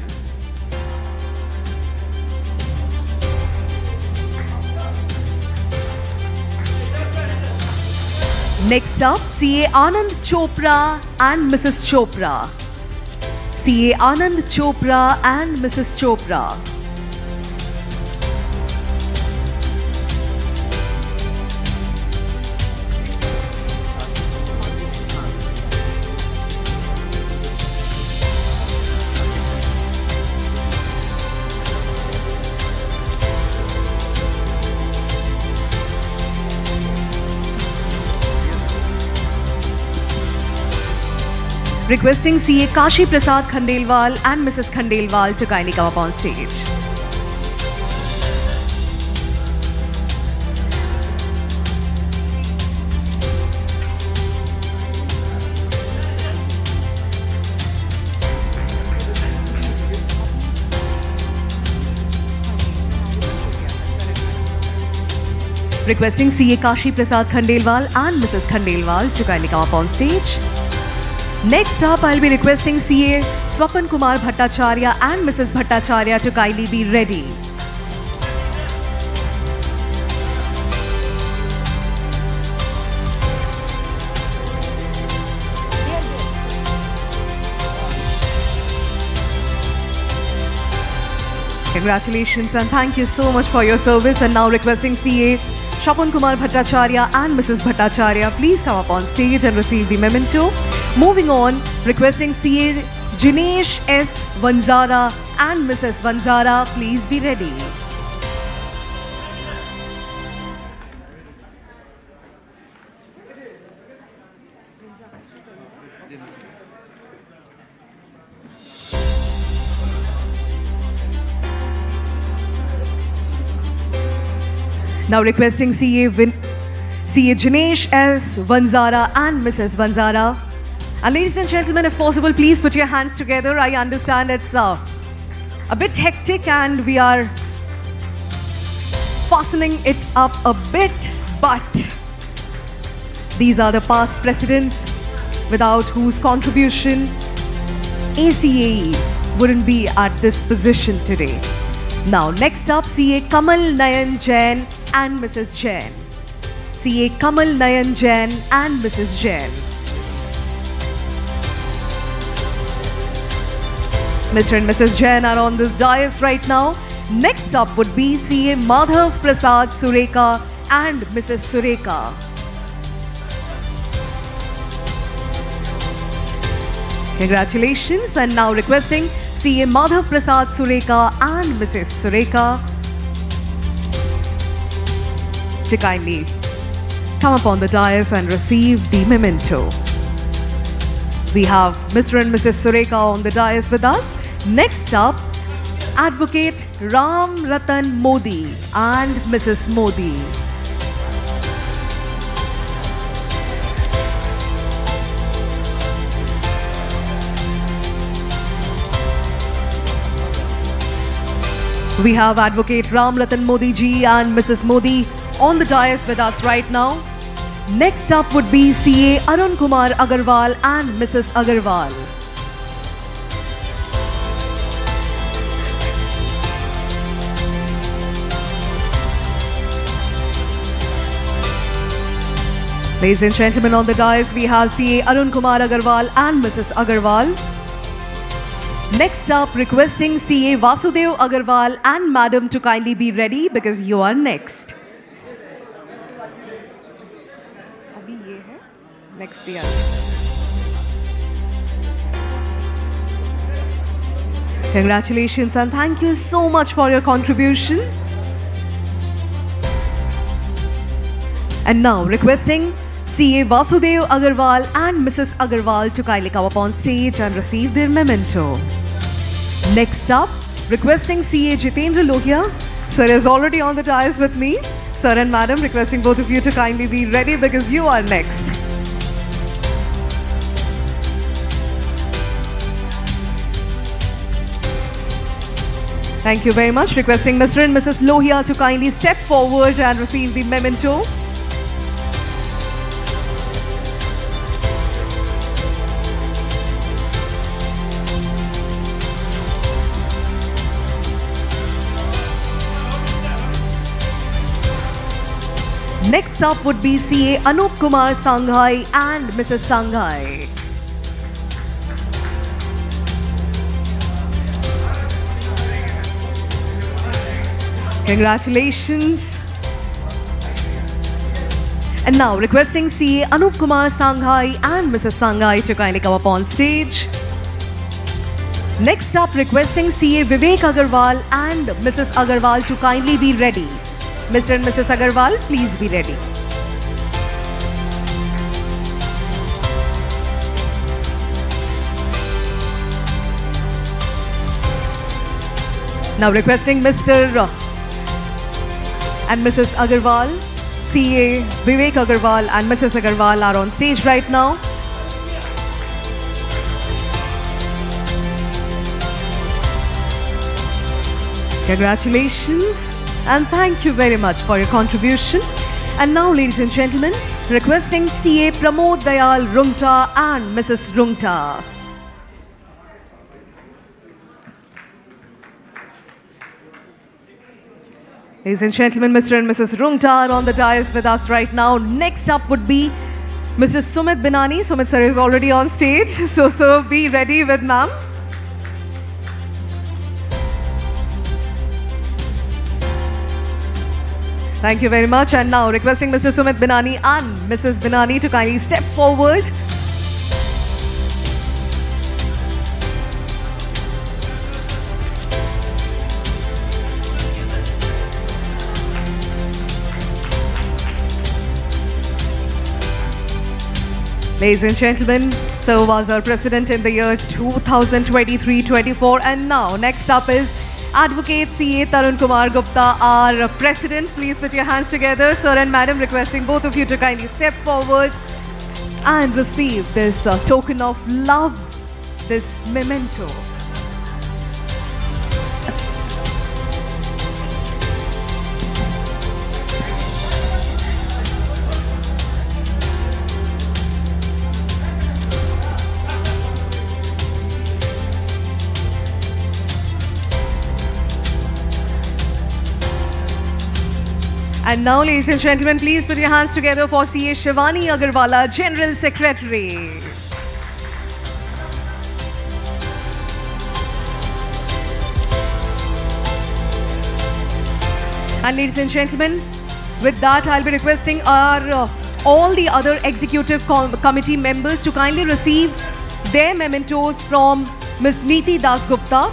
Next up, CA Anand Chopra and Mrs. Chopra. CA Anand Chopra and Mrs. Chopra. Requesting CA Kashi Prasad Khandelwal and Mrs. Khandelwal to kindly come up on stage. Requesting CA Kashi Prasad Khandelwal and Mrs. Khandelwal to kindly come up on stage. Next up, I'll be requesting CA Swapan Kumar Bhattacharya and Mrs. Bhattacharya to kindly be ready. Congratulations and thank you so much for your service. And now requesting CA Swapan Kumar Bhattacharya and Mrs. Bhattacharya, please come up on stage and receive the memento. Moving on, requesting CA Jinesh S. Vanzara and Mrs. Vanzara, please be ready. Now requesting CA Jinesh S. Vanzara and Mrs. Vanzara. And ladies and gentlemen, if possible, please put your hands together. I understand it's a bit hectic and we are fastening it up a bit, but these are the past precedents without whose contribution ACAE wouldn't be at this position today. Now, next up, CA Kamal Nayan Jain and Mrs. Jain. CA Kamal Nayan Jain and Mrs. Jain. Mr. and Mrs. Jain are on this dais right now. Next up would be CA Madhav Prasad Sureka and Mrs. Sureka. Congratulations, and now requesting CA Madhav Prasad Sureka and Mrs. Sureka to kindly come up on the dais and receive the memento. We have Mr. and Mrs. Sureka on the dais with us. Next up, Advocate Ram Ratan Modi and Mrs. Modi. We have Advocate Ram Ratan Modi ji and Mrs. Modi on the dais with us right now. Next up would be CA Arun Kumar Agarwal and Mrs. Agarwal. Ladies and gentlemen, on the dais we have CA Arun Kumar Agarwal and Mrs. Agarwal. Next up, requesting CA Vasudev Agarwal and Madam to kindly be ready because you are next. Next year. Congratulations and thank you so much for your contribution. And now requesting CA Vasudev Agarwal and Mrs. Agarwal to kindly come up on stage and receive their memento. Next up, requesting CA Jitendra Lohia, Sir is already on the dais with me. Sir and Madam, requesting both of you to kindly be ready because you are next. Thank you very much. Requesting Mr. and Mrs. Lohia to kindly step forward and receive the memento. Next up would be CA Anup Kumar Sanghai and Mrs. Sanghai. Congratulations. And now requesting CA Anup Kumar Sanghai and Mrs. Sanghai to kindly come up on stage. Next up requesting CA Vivek Agarwal and Mrs. Agarwal to kindly be ready. Mr. and Mrs. Agarwal, please be ready. Now requesting Mr. and Mrs. Agarwal, CA Vivek Agarwal and Mrs. Agarwal are on stage right now. Congratulations. And thank you very much for your contribution. And now, ladies and gentlemen, requesting CA Pramod Dayal Rungta and Mrs. Rungta. Ladies and gentlemen, Mr. and Mrs. Rungta are on the dais with us right now. Next up would be Mr. Sumit Binani. Sumit sir is already on stage. So be ready with ma'am. Thank you very much. And now requesting Mr. Sumit Binani and Mrs. Binani to kindly step forward. Ladies and gentlemen, so was our president in the year 2023-24. And now next up is Advocate CA Tarun Kumar Gupta, our President. Please put your hands together. Sir and Madam, requesting both of you to kindly step forward and receive this token of love, this memento. And now, ladies and gentlemen, please put your hands together for CA Shivani Agarwala, General Secretary. And ladies and gentlemen, with that, I'll be requesting our all the other executive committee members to kindly receive their mementos from Ms. Neeti Dasgupta.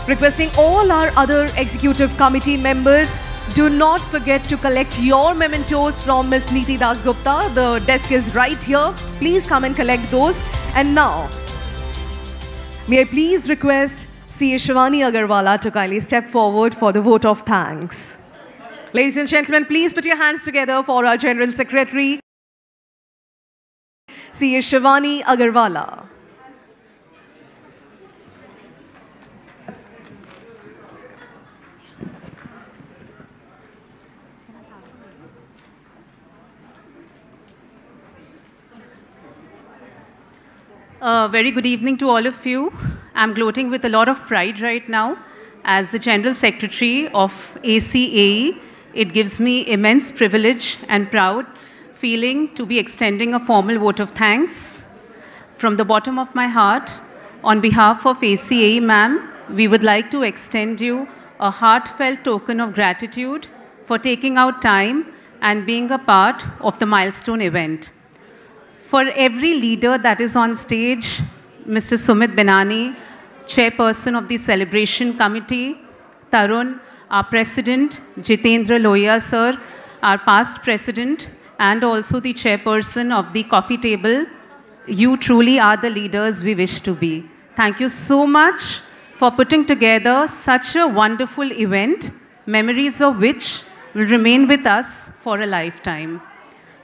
Requesting all our other executive committee members, do not forget to collect your mementos from Ms. Neeti Dasgupta. The desk is right here. Please come and collect those. And now, may I please request CA Shivani Agarwala to kindly step forward for the vote of thanks. Ladies and gentlemen, please put your hands together for our General Secretary, CA Shivani Agarwala. Very good evening to all of you. I'm gloating with a lot of pride right now. As the General Secretary of ACAE, it gives me immense privilege and proud feeling to be extending a formal vote of thanks. From the bottom of my heart, on behalf of ACAE, ma'am, we would like to extend you a heartfelt token of gratitude for taking out time and being a part of the milestone event. For every leader that is on stage, Mr. Sumit Binani, Chairperson of the Celebration Committee, Tarun, our President, Jitendra Lohia sir, our past President, and also the Chairperson of the Coffee Table, you truly are the leaders we wish to be. Thank you so much for putting together such a wonderful event. memories of which will remain with us for a lifetime.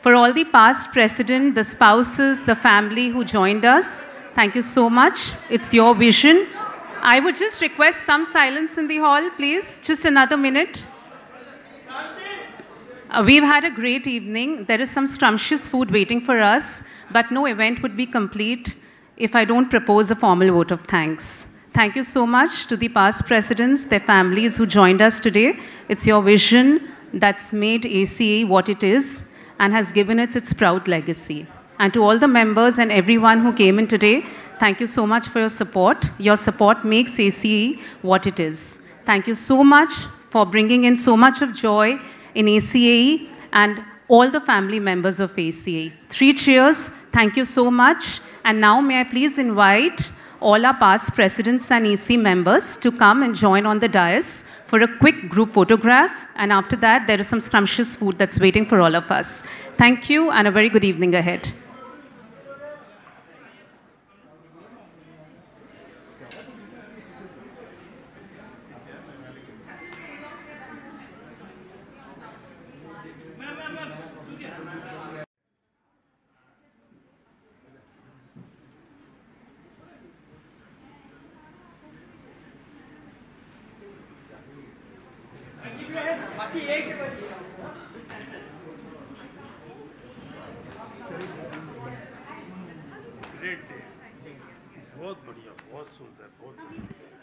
For all the past president, the spouses, the family who joined us, thank you so much. It's your vision. I would just request some silence in the hall, please. Just another minute. We've had a great evening. There is some scrumptious food waiting for us, but no event would be complete if I don't propose a formal vote of thanks. Thank you so much to the past presidents, their families who joined us today. It's your vision that's made ACAE what it is and has given it its proud legacy. And to all the members and everyone who came in today, thank you so much for your support. Your support makes ACAE what it is. Thank you so much for bringing in so much of joy in ACAE and all the family members of ACAE. 3 cheers. Thank you so much. And now may I please invite all our past presidents and EC members to come and join on the dais for a quick group photograph. And after that, there is some scrumptious food that's waiting for all of us. Thank you and a very good evening ahead. बहुत बढ़िया, बहुत सुंदर, बहुत बढ़िया।